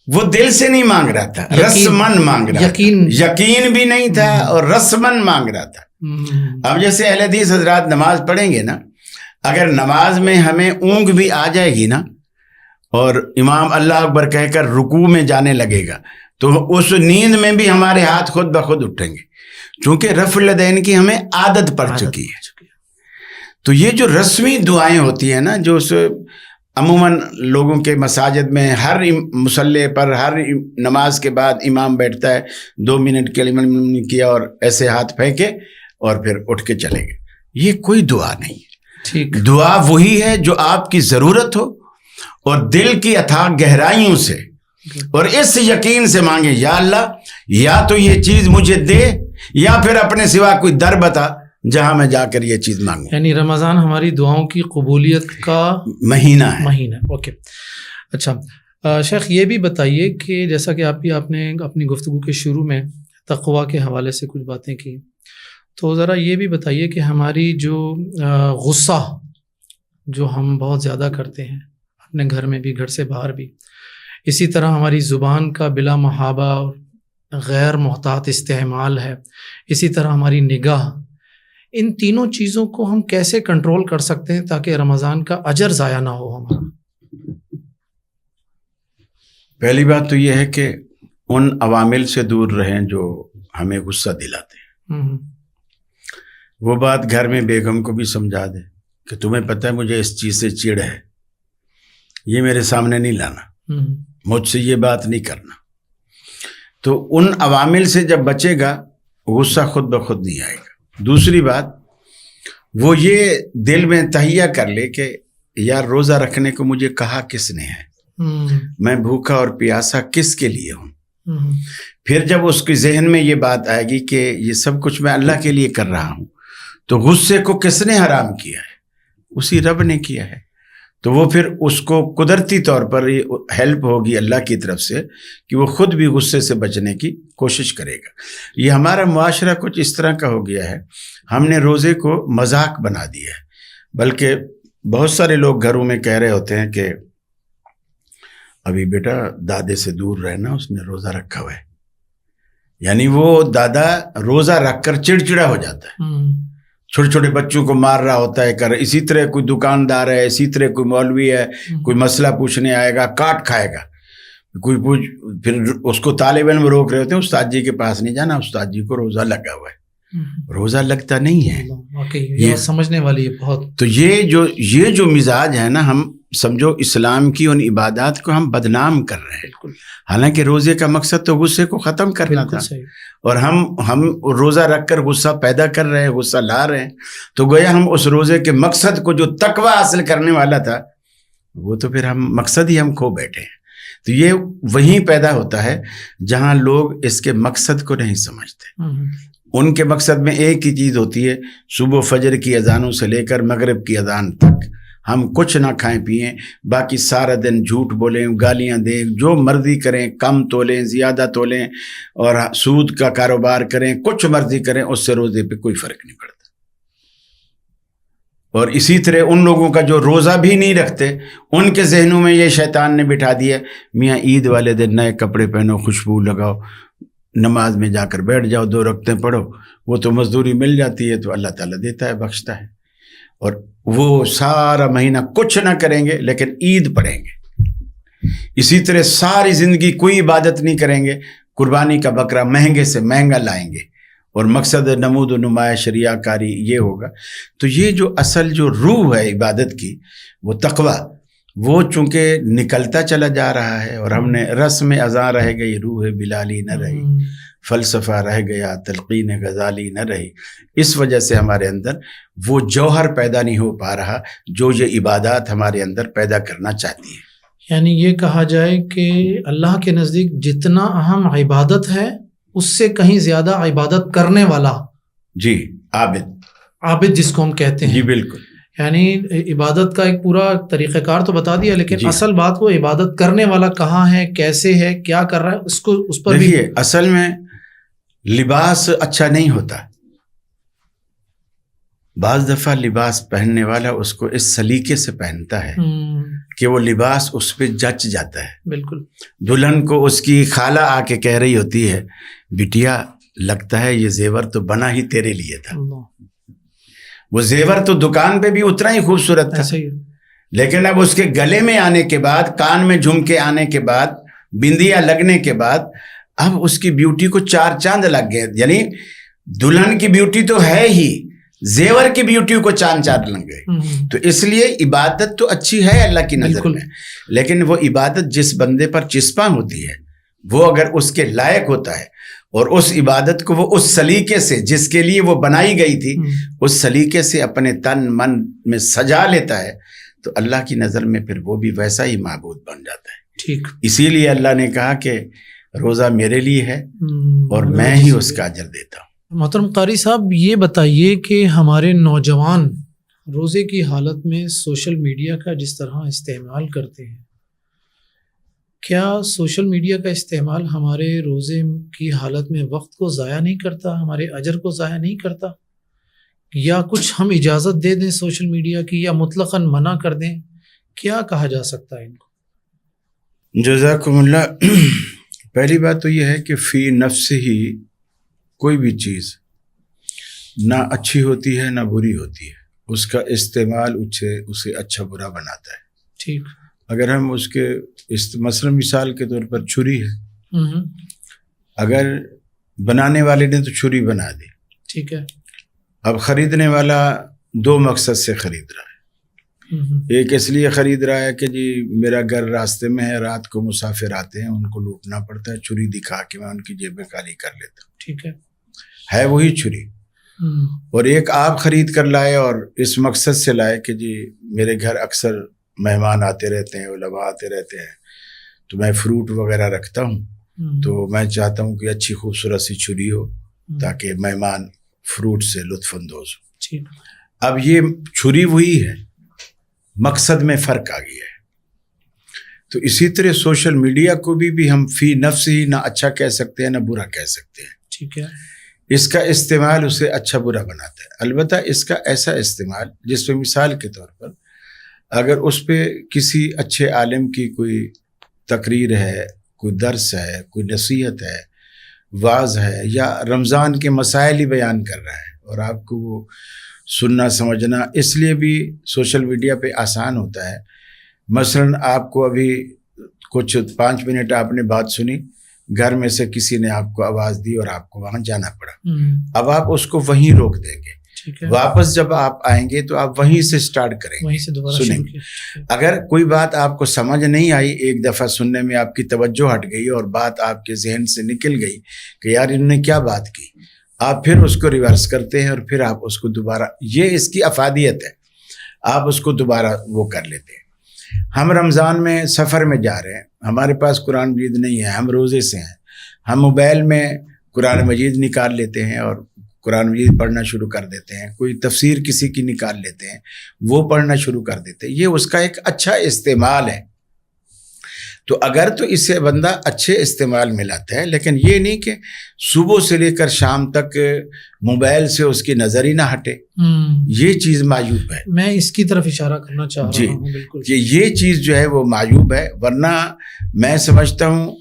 وہ دل سے نہیں مانگ رہا تھا, رسمن مانگ رہا تھا, یقین بھی نہیں تھا اور رسمن مانگ رہا تھا. اب جیسے اہل حدیث حضرات نماز پڑھیں گے نا, اگر نماز میں ہمیں اونگ بھی آ جائے گی نا اور امام اللہ اکبر کہہ کر رکوع میں جانے لگے گا تو اس نیند میں بھی ہمارے ہاتھ خود بخود اٹھیں گے, چونکہ رفع الیدین کی ہمیں عادت پڑ چکی ہے. تو یہ جو رسمی دعائیں ہوتی ہیں نا, جو عموماً لوگوں کے مساجد میں ہر مصلی پر ہر نماز کے بعد امام بیٹھتا ہے, 2 منٹ کے لیے کیا اور ایسے ہاتھ پھینکے اور پھر اٹھ کے چلے گئے, یہ کوئی دعا نہیں ہے. ٹھیک, دعا وہی ہے جو آپ کی ضرورت ہو اور دل کی اتھاہ گہرائیوں سے اور اس یقین سے مانگے یا اللہ یا تو یہ چیز مجھے دے یا پھر اپنے سوا کوئی در بتا جہاں میں جا کر یہ چیز مانگوں. یعنی رمضان ہماری دعاؤں کی قبولیت کا مہینہ ہے. اوکے, اچھا شیخ یہ بھی بتائیے کہ جیسا کہ آپ نے اپنی گفتگو کے شروع میں تقویٰ کے حوالے سے کچھ باتیں کی, تو ذرا یہ بھی بتائیے کہ ہماری جو غصہ جو ہم بہت زیادہ کرتے ہیں اپنے گھر میں بھی, گھر سے باہر بھی, اسی طرح ہماری زبان کا بلا محابہ اور غیر محتاط استعمال ہے, اسی طرح ہماری نگاہ, ان تینوں چیزوں کو ہم کیسے کنٹرول کر سکتے ہیں تاکہ رمضان کا اجر ضائع نہ ہو ہمارا؟ پہلی بات تو یہ ہے کہ ان عوامل سے دور رہیں جو ہمیں غصہ دلاتے ہیں. وہ بات گھر میں بیگم کو بھی سمجھا دے کہ تمہیں پتہ ہے مجھے اس چیز سے چڑ ہے، یہ میرے سامنے نہیں لانا، مجھ سے یہ بات نہیں کرنا. تو ان عوامل سے جب بچے گا غصہ خود بخود نہیں آئے گا. دوسری بات وہ یہ دل میں تہیہ کر لے کہ یار روزہ رکھنے کو مجھے کہا کس نے ہے، میں بھوکا اور پیاسا کس کے لیے ہوں. پھر جب اس کے ذہن میں یہ بات آئے گی کہ یہ سب کچھ میں اللہ کے لیے کر رہا ہوں، تو غصے کو کس نے حرام کیا ہے؟ اسی رب نے کیا ہے. تو وہ پھر اس کو قدرتی طور پر ہیلپ ہوگی اللہ کی طرف سے کہ وہ خود بھی غصے سے بچنے کی کوشش کرے گا. یہ ہمارا معاشرہ کچھ اس طرح کا ہو گیا ہے، ہم نے روزے کو مذاق بنا دیا ہے. بلکہ بہت سارے لوگ گھروں میں کہہ رہے ہوتے ہیں کہ ابھی بیٹا دادے سے دور رہنا، اس نے روزہ رکھا ہوا ہے. یعنی وہ دادا روزہ رکھ کر چڑچڑا ہو جاتا ہے، چھوٹے چھوٹے بچوں کو مار رہا ہوتا ہے. اسی طرح کوئی دکاندار ہے، اسی طرح کوئی مولوی ہے، کوئی مسئلہ پوچھنے آئے گا کاٹ کھائے گا. پھر اس کو طالب علم روک رہے ہوتے ہیں استاد جی کے پاس نہیں جانا، استاد جی کو روزہ لگا ہوا ہے. روزہ لگتا نہیں ہے، یہ سمجھنے والی ہے بہت. تو یہ جو مزاج ہے نا، ہم سمجھو اسلام کی ان عبادات کو ہم بدنام کر رہے ہیں. حالانکہ روزے کا مقصد تو غصے کو ختم کرنا تھا، اور ہم روزہ رکھ کر غصہ پیدا کر رہے ہیں، غصہ لا رہے ہیں. تو گویا ہم اس روزے کے مقصد کو جو تقوی حاصل کرنے والا تھا، وہ تو پھر مقصد ہی ہم کھو بیٹھے ہیں. تو یہ وہیں پیدا ہوتا ہے جہاں لوگ اس کے مقصد کو نہیں سمجھتے. ان کے مقصد میں ایک ہی چیز ہوتی ہے، صبح فجر کی اذانوں سے لے کر مغرب کی اذان تک ہم کچھ نہ کھائیں پئیں، باقی سارا دن جھوٹ بولیں، گالیاں دیں، جو مرضی کریں، کم تولیں زیادہ تولیں، اور سود کا کاروبار کریں، کچھ مرضی کریں، اس سے روزے پہ کوئی فرق نہیں پڑتا. اور اسی طرح ان لوگوں کا جو روزہ بھی نہیں رکھتے، ان کے ذہنوں میں یہ شیطان نے بٹھا دیا، میاں عید والے دن نئے کپڑے پہنو، خوشبو لگاؤ، نماز میں جا کر بیٹھ جاؤ، 2 رکعتیں پڑھو، وہ تو مزدوری مل جاتی ہے، تو اللہ تعالیٰ دیتا ہے، بخشتا ہے. اور وہ سارا مہینہ کچھ نہ کریں گے لیکن عید پڑھیں گے. اسی طرح ساری زندگی کوئی عبادت نہیں کریں گے، قربانی کا بکرا مہنگے سے مہنگا لائیں گے، اور مقصد نمود و نمایش ریا کاری یہ ہوگا. تو یہ جو اصل جو روح ہے عبادت کی، وہ تقوی، وہ چونکہ نکلتا چلا جا رہا ہے، اور ہم نے رسم اذاں رہ گئی، روح بلالی نہ رہی، فلسفہ رہ گیا، تلقین غزالی نہ رہی. اس وجہ سے ہمارے اندر وہ جوہر پیدا نہیں ہو پا رہا جو یہ عبادات ہمارے اندر پیدا کرنا چاہتی ہے. یعنی یہ کہا جائے کہ اللہ کے نزدیک جتنا اہم عبادت ہے، اس سے کہیں زیادہ عبادت کرنے والا، جی عابد جس کو ہم کہتے ہیں. جی بالکل. یعنی عبادت کا ایک پورا طریقہ کار تو بتا دیا، لیکن جی. اصل بات وہ عبادت کرنے والا کہاں ہے، کیسے ہے، کیا کر رہا ہے، اس پر بھی. دیکھیے اصل میں لباس اچھا نہیں ہوتا. بعض دفعہ لباس پہننے والا اس کو اس سلیقے سے پہنتا ہے کہ وہ لباس اس پہ جچ جاتا ہے. بالکل. دلہن کو اس کی خالہ آ کے کہہ رہی ہوتی ہے، بٹیا لگتا ہے یہ زیور تو بنا ہی تیرے لیے تھا. وہ زیور تو دکان پہ بھی اتنا ہی خوبصورت تھا، لیکن اب اس کے گلے میں آنے کے بعد، کان میں جھمکے آنے کے بعد، بندیا لگنے کے بعد، اب اس کی بیوٹی کو 4 چاند لگ گئے. یعنی دلہن کی بیوٹی تو ہے ہی، زیور کی بیوٹی کو 4 چاند لگ گئے. تو اس لیے عبادت تو اچھی ہے اللہ کی نظر میں، لیکن وہ عبادت جس بندے پر چسپاں ہوتی ہے، وہ اگر اس کے لائق ہوتا ہے، اور اس عبادت کو وہ اس سلیقے سے جس کے لیے وہ بنائی گئی تھی، اس سلیقے سے اپنے تن من میں سجا لیتا ہے، تو اللہ کی نظر میں پھر وہ بھی ویسا ہی معبود بن جاتا ہے. ٹھیک. اسی لیے اللہ نے کہا کہ روزہ میرے لیے ہے اور میں ہی اس کا اجر دیتا ہوں. محترم قاری صاحب، یہ بتائیے کہ ہمارے نوجوان روزے کی حالت میں سوشل میڈیا کا جس طرح استعمال کرتے ہیں، کیا سوشل میڈیا کا استعمال ہمارے روزے کی حالت میں وقت کو ضائع نہیں کرتا، ہمارے اجر کو ضائع نہیں کرتا، یا کچھ ہم اجازت دے دیں سوشل میڈیا کی، یا مطلقاً منع کر دیں؟ کیا کہا جا سکتا ہے ان کو؟ جزاکم اللہ. پہلی بات تو یہ ہے کہ فی نفس ہی کوئی بھی چیز نہ اچھی ہوتی ہے نہ بری ہوتی ہے، اس کا استعمال اسے اچھا برا بناتا ہے. ٹھیک. اگر ہم اس کے مثلا مثال کے طور پر چھری ہے، اگر بنانے والے نے تو چھری بنا دی، ٹھیک ہے، اب خریدنے والا دو مقصد سے خرید رہا ہے. ایک اس لیے خرید رہا ہے کہ جی میرا گھر راستے میں ہے, رات کو مسافر آتے ہیں, ان کو لوٹنا پڑتا ہے, چھری دکھا کے میں ان کی جیبیں خالی کر لیتا ہوں. ٹھیک ہے وہی چھری. اور ایک آپ خرید کر لائے اور اس مقصد سے لائے کہ جی میرے گھر اکثر مہمان آتے رہتے ہیں, علماء آتے رہتے ہیں, تو میں فروٹ وغیرہ رکھتا ہوں, تو میں چاہتا ہوں کہ اچھی خوبصورت سی چھری ہو تاکہ مہمان فروٹ سے لطف اندوز ہو. اب یہ چھری وہی ہے, مقصد میں فرق آ گیا ہے. تو اسی طرح سوشل میڈیا کو بھی ہم فی نفس ہی نہ اچھا کہہ سکتے ہیں نہ برا کہہ سکتے ہیں. ٹھیک ہے. اس کا استعمال اسے اچھا برا بناتا ہے. البتہ اس کا ایسا استعمال جس پہ مثال کے طور پر اگر اس پہ کسی اچھے عالم کی کوئی تقریر ہے, کوئی درس ہے, کوئی نصیحت ہے, واعظ ہے, یا رمضان کے مسائل ہی بیان کر رہا ہے اور آپ کو وہ سننا سمجھنا اس لیے بھی سوشل میڈیا پہ آسان ہوتا ہے. مثلاً آپ کو ابھی کچھ 5 منٹ آپ نے بات سنی, گھر میں سے کسی نے آپ کو آواز دی اور آپ کو وہاں جانا پڑا. اب آپ اس کو وہیں روک دیں گے, واپس جب آپ آئیں گے تو آپ وہیں سے سٹارٹ کریں گے, سنیں گے. اگر کوئی بات آپ کو سمجھ نہیں آئی, ایک دفعہ سننے میں آپ کی توجہ ہٹ گئی اور بات آپ کے ذہن سے نکل گئی کہ یار انہوں نے کیا بات کی, آپ پھر اس کو ریورس کرتے ہیں اور پھر آپ اس کو دوبارہ, یہ اس کی افادیت ہے, آپ اس کو دوبارہ وہ کر لیتے ہیں. ہم رمضان میں سفر میں جا رہے ہیں, ہمارے پاس قرآن مجید نہیں ہے, ہم روزے سے ہیں, ہم موبائل میں قرآن مجید نکال لیتے ہیں اور قرآن مجید پڑھنا شروع کر دیتے ہیں. کوئی تفسیر کسی کی نکال لیتے ہیں, وہ پڑھنا شروع کر دیتے ہیں. یہ اس کا ایک اچھا استعمال ہے. تو اگر تو اسے بندہ اچھے استعمال میں لاتا ہے, لیکن یہ نہیں کہ صبح سے لے کر شام تک موبائل سے اس کی نظر ہی نہ ہٹے, یہ چیز معیوب ہے. میں اس کی طرف اشارہ کرنا چاہ رہا ہوں. بالکل کہ یہ چیز جو ہے وہ معیوب ہے. ورنہ میں سمجھتا ہوں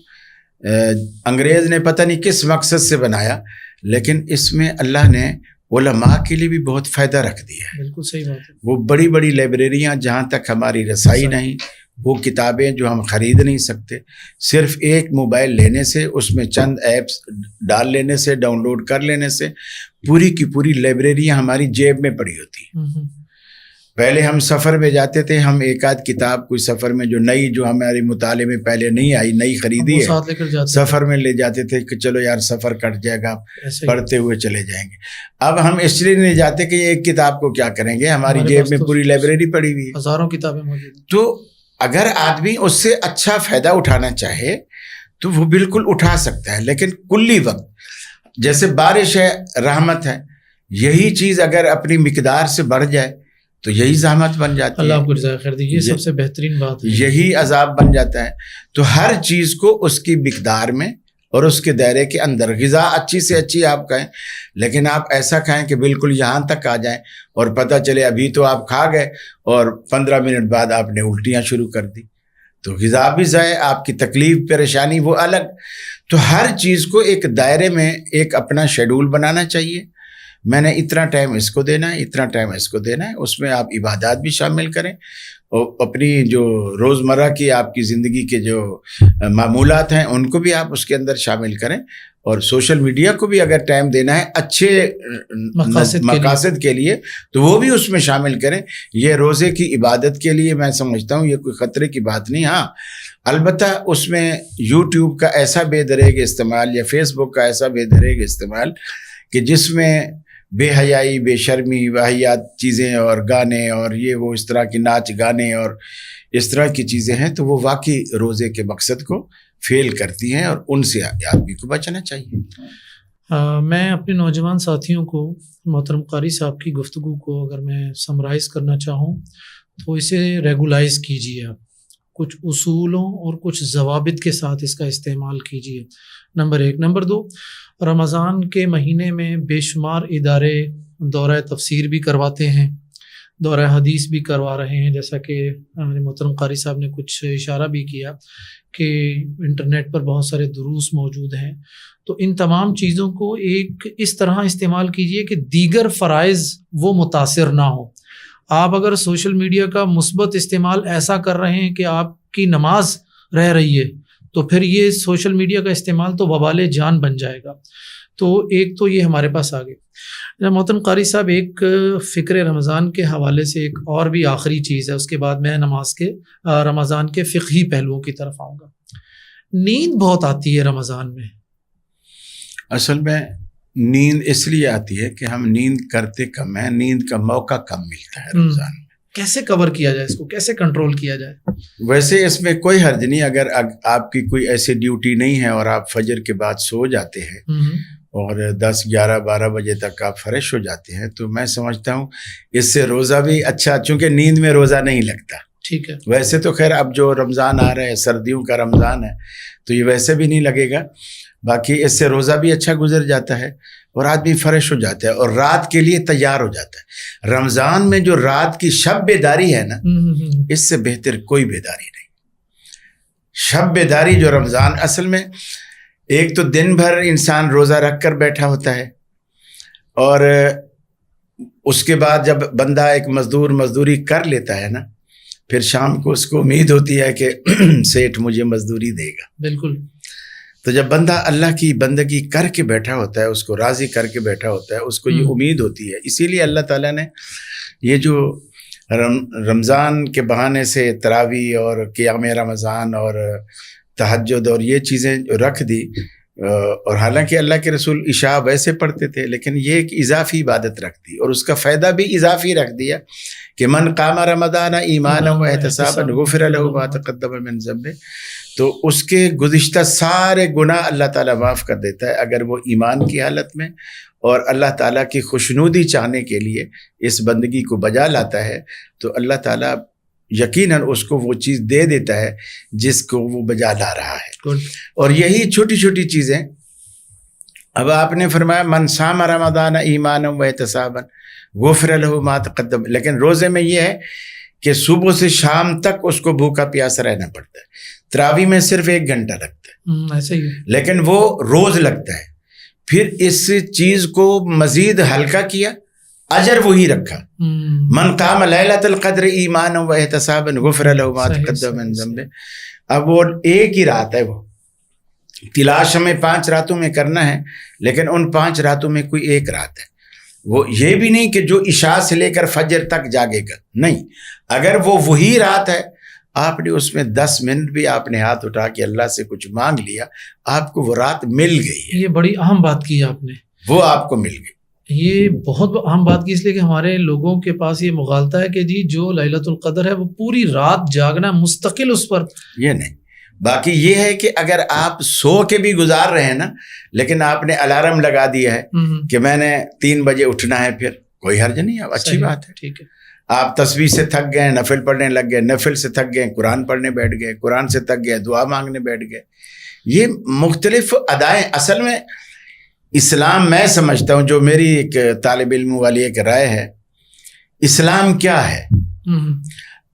انگریز نے پتہ نہیں کس مقصد سے بنایا, لیکن اس میں اللہ نے علماء کے لیے بھی بہت فائدہ رکھ دیا ہے. بالکل صحیح بات ہے. وہ بڑی بڑی لائبریریاں جہاں تک ہماری رسائی نہیں, وہ کتابیں جو ہم خرید نہیں سکتے, صرف ایک موبائل لینے سے, اس میں چند ایپس ڈال لینے سے, ڈاؤن لوڈ کر لینے سے پوری کی پوری لائبریریاں ہماری جیب میں پڑی ہوتی. پہلے ہم سفر میں جاتے تھے, ہم ایک آدھ کتاب کوئی سفر میں جو نئی, جو ہمارے مطالعے میں پہلے نہیں آئی, نئی خریدی ہے, سفر میں لے جاتے تھے کہ چلو یار سفر کٹ جائے گا, پڑھتے ہوئے چلے جائیں گے. اب ہم اس لیے نہیں جاتے کہ یہ ایک کتاب کو کیا کریں گے, ہماری جیب میں پوری لائبریری پڑی ہوئی ہے, ہزاروں کتابیں موجود ہیں. تو اگر آدمی اس سے اچھا فائدہ اٹھانا چاہے تو وہ بالکل اٹھا سکتا ہے. لیکن کلی وقت جیسے بارش ہے, رحمت ہے, یہی چیز اگر اپنی مقدار سے بڑھ جائے تو یہی زحمت بن جاتی ہے. اللہ آپ کو جزائے خیر دے. یہ سب سے بہترین بات ہے, یہی عذاب بن جاتا ہے. تو ہر چیز کو اس کی مقدار میں اور اس کے دائرے کے اندر. غذا اچھی سے اچھی آپ کھائیں, لیکن آپ ایسا کھائیں کہ بالکل یہاں تک آ جائیں اور پتہ چلے ابھی تو آپ کھا گئے اور 15 منٹ بعد آپ نے الٹیاں شروع کر دی, تو غذا بھی ضائع, آپ کی تکلیف پریشانی وہ الگ. تو ہر چیز کو ایک دائرے میں ایک اپنا شیڈول بنانا چاہیے. میں نے اتنا ٹائم اس کو دینا ہے, اتنا ٹائم اس کو دینا ہے. اس میں آپ عبادات بھی شامل کریں اور اپنی جو روزمرہ کی آپ کی زندگی کے جو معمولات ہیں ان کو بھی آپ اس کے اندر شامل کریں. اور سوشل میڈیا کو بھی اگر ٹائم دینا ہے اچھے مقاصد کے لیے تو وہ بھی اس میں شامل کریں. یہ روزے کی عبادت کے لیے میں سمجھتا ہوں یہ کوئی خطرے کی بات نہیں. ہاں البتہ اس میں یوٹیوب کا ایسا بے دریغ استعمال یا فیس بک کا ایسا بے دریغ استعمال کہ جس میں بے حیائی, بے شرمی, واہیات چیزیں اور گانے اور یہ وہ اس طرح کی ناچ گانے اور اس طرح کی چیزیں ہیں, تو وہ واقعی روزے کے مقصد کو فیل کرتی ہیں اور ان سے آدمی کو بچنا چاہیے. میں اپنے نوجوان ساتھیوں کو, محترم قاری صاحب کی گفتگو کو اگر میں سمرائز کرنا چاہوں تو اسے ریگولائز کیجیے. آپ کچھ اصولوں اور کچھ ضوابط کے ساتھ اس کا استعمال کیجیے. نمبر 1. نمبر 2, رمضان کے مہینے میں بے شمار ادارے دورہ تفسیر بھی کرواتے ہیں, دورہ حدیث بھی کروا رہے ہیں, جیسا کہ محترم قاری صاحب نے کچھ اشارہ بھی کیا کہ انٹرنیٹ پر بہت سارے دروس موجود ہیں. تو ان تمام چیزوں کو ایک اس طرح استعمال کیجیے کہ دیگر فرائض وہ متاثر نہ ہو. آپ اگر سوشل میڈیا کا مثبت استعمال ایسا کر رہے ہیں کہ آپ کی نماز رہ رہی ہے تو پھر یہ سوشل میڈیا کا استعمال تو وبال جان بن جائے گا. تو ایک تو یہ ہمارے پاس آ گئے. محترم قاری صاحب، ایک فکر رمضان کے حوالے سے ایک اور بھی آخری چیز ہے، اس کے بعد میں رمضان کے فقہی پہلوؤں کی طرف آؤں گا۔ نیند بہت آتی ہے رمضان میں۔ اصل میں نیند اس لیے آتی ہے کہ ہم نیند کرتے کم ہیں، نیند کا موقع کم ملتا ہے رمضان میں۔ کیسے کور کیا جائے اس کو، کیسے کنٹرول کیا جائے؟ ویسے اس میں کوئی حرج نہیں، اگر آپ کی کوئی ایسی ڈیوٹی نہیں ہے اور آپ فجر کے بعد سو جاتے ہیں اور 10 11 12 بجے تک آپ فریش ہو جاتے ہیں، تو میں سمجھتا ہوں اس سے روزہ بھی اچھا، چونکہ نیند میں روزہ نہیں لگتا۔ ٹھیک ہے۔ ویسے تو خیر اب جو رمضان آ رہا ہے، سردیوں کا رمضان ہے، تو یہ ویسے بھی نہیں لگے گا، باقی اس سے روزہ بھی اچھا گزر جاتا ہے اور آدمی فریش ہو جاتا ہے اور رات کے لیے تیار ہو جاتا ہے۔ رمضان میں جو رات کی شب بیداری ہے نا، اس سے بہتر کوئی بیداری نہیں۔ شب بیداری جو رمضان، اصل میں ایک تو دن بھر انسان روزہ رکھ کر بیٹھا ہوتا ہے، اور اس کے بعد جب بندہ ایک مزدوری کر لیتا ہے نا، پھر شام کو اس کو امید ہوتی ہے کہ سیٹھ مجھے مزدوری دے گا۔ بالکل۔ تو جب بندہ اللہ کی بندگی کر کے بیٹھا ہوتا ہے، اس کو راضی کر کے بیٹھا ہوتا ہے، اس کو یہ امید ہوتی ہے۔ اسی لیے اللہ تعالیٰ نے یہ جو رمضان کے بہانے سے تراویح اور قیام رمضان اور تہجد اور یہ چیزیں رکھ دی، اور حالانکہ اللہ کے رسول عشاء ویسے پڑھتے تھے، لیکن یہ ایک اضافی عبادت رکھ دی، اور اس کا فائدہ بھی اضافی رکھ دیا کہ من قام رمضان ایمانا و احتسابا غفر له ما تقدم من ذنبه، تو اس کے گزشتہ سارے گناہ اللہ تعالیٰ معاف کر دیتا ہے اگر وہ ایمان کی حالت میں اور اللہ تعالیٰ کی خوشنودی چاہنے کے لیے اس بندگی کو بجا لاتا ہے، تو اللہ تعالیٰ یقیناً اس کو وہ چیز دے دیتا ہے جس کو وہ بجا لا رہا ہے۔ اور یہی چھوٹی چھوٹی چیزیں، اب آپ نے فرمایا من صام رمضان ایمانا و احتسابا غفر له ما تقدم، لیکن روزے میں یہ ہے کہ صبح سے شام تک اس کو بھوکا پیاسا رہنا پڑتا ہے۔ تراویح میں صرف 1 گھنٹہ لگتا ہے، ایسے ہی، لیکن وہ روز لگتا ہے۔ پھر اس چیز کو مزید ہلکا کیا، اجر وہی رکھا، من قام لیلۃ القدر ایمانا و احتسابا غفر له ما تقدم من ذنبه۔ اب وہ ایک ہی رات ہے، وہ تلاش ہمیں 5 راتوں میں کرنا ہے، لیکن ان 5 راتوں میں کوئی ایک رات ہے۔ وہ یہ بھی نہیں کہ جو عشاء سے لے کر فجر تک جاگے گا، نہیں، اگر وہ وہی رات ہے، آپ نے اس میں 10 منٹ بھی آپ نے ہاتھ اٹھا کے اللہ سے کچھ مانگ لیا، آپ کو وہ رات مل گئی ہے۔ یہ بڑی اہم بات کی آپ نے، وہ آپ کو مل گئی۔ یہ بہت اہم بات کی، اس لیے کہ ہمارے لوگوں کے پاس یہ مغالطہ ہے کہ جی جو لیلۃ القدر ہے وہ پوری رات جاگنا، مستقل اس پر، یہ نہیں۔ باقی یہ ہے کہ اگر آپ سو کے بھی گزار رہے ہیں نا، لیکن آپ نے الارم لگا دیا ہے کہ میں نے 3 بجے اٹھنا ہے، پھر کوئی حرج نہیں ہے، اچھی بات ہے۔ ٹھیک ہے۔ آپ تسبیح سے تھک گئے، نفل پڑھنے لگ گئے، نفل سے تھک گئے، قرآن پڑھنے بیٹھ گئے، قرآن سے تھک گئے، دعا مانگنے بیٹھ گئے۔ یہ مختلف ادائیں، اصل میں اسلام، میں سمجھتا ہوں، جو میری ایک طالب علم والی ایک رائے ہے، اسلام کیا ہے؟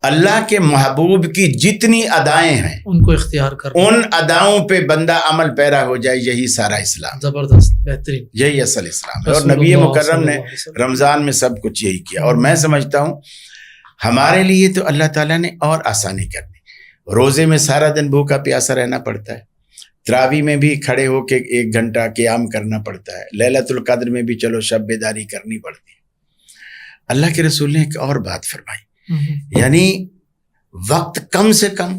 اللہ کے محبوب کی جتنی ادائیں ہیں ان کو اختیار کر، ان اداؤں پہ بندہ عمل پیرا ہو جائے، یہی سارا اسلام، زبردست، بہترین، یہی اصل اسلام ہے۔ اور نبی مکرم نے رمضان میں سب کچھ یہی کیا، اور میں سمجھتا ہوں ہمارے لیے تو اللہ تعالیٰ نے اور آسانی کر دی۔ روزے میں سارا دن بھوکا پیاسا رہنا پڑتا ہے، تراویح میں بھی کھڑے ہو کے 1 گھنٹہ قیام کرنا پڑتا ہے، لیلۃ القدر میں بھی چلو شب بیداری کرنی پڑتی ہے۔ اللہ کے رسول نے ایک اور بات فرمائی، یعنی وقت کم سے کم،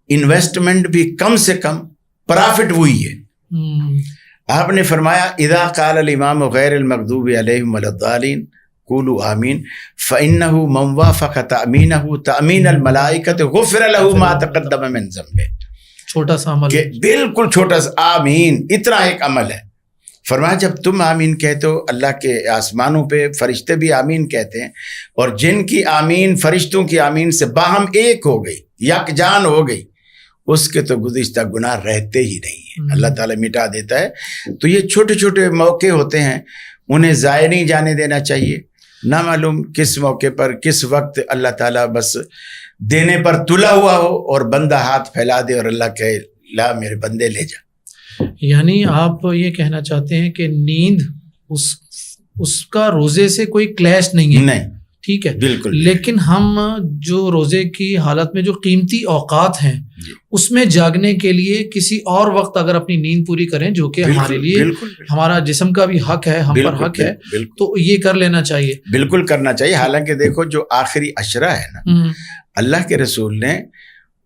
انویسٹمنٹ بھی کم سے کم، پرافٹ وہی ہے۔ آپ نے فرمایا اذا قال الامام غیر المغضوب علیہم ولا الضالین قولوا آمین فإنه من وافق تأمینہ تأمین الملائکۃ غفر له ما تقدم من ذنبہ۔ چھوٹا سا عمل، بالکل چھوٹا سا آمین، اتنا ایک عمل ہے۔ فرمایا جب تم آمین کہتے ہو، اللہ کے آسمانوں پہ فرشتے بھی آمین کہتے ہیں، اور جن کی آمین فرشتوں کی آمین سے باہم ایک ہو گئی، یکجان ہو گئی، اس کے تو گزشتہ گناہ رہتے ہی نہیں ہیں، اللہ تعالیٰ مٹا دیتا ہے۔ تو یہ چھوٹے چھوٹے موقع ہوتے ہیں، انہیں ضائع نہیں جانے دینا چاہیے۔ نہ معلوم کس موقع پر، کس وقت اللہ تعالیٰ بس دینے پر تلا ہوا ہو اور بندہ ہاتھ پھیلا دے اور اللہ کہے لا میرے بندے لے جا۔ یعنی آپ یہ کہنا چاہتے ہیں کہ نیند اس کا روزے سے کوئی کلیش نہیں ہے؟ نہیں، ٹھیک ہے بالکل. لیکن ہم جو روزے کی حالت میں جو قیمتی اوقات ہیں اس میں جاگنے کے لیے کسی اور وقت اگر اپنی نیند پوری کریں جو کہ ہمارے لیے ہمارا جسم کا بھی حق ہے, ہم پر حق ہے, تو یہ کر لینا چاہیے. بالکل کرنا چاہیے. حالانکہ دیکھو جو آخری عشرہ ہے نا, اللہ کے رسول نے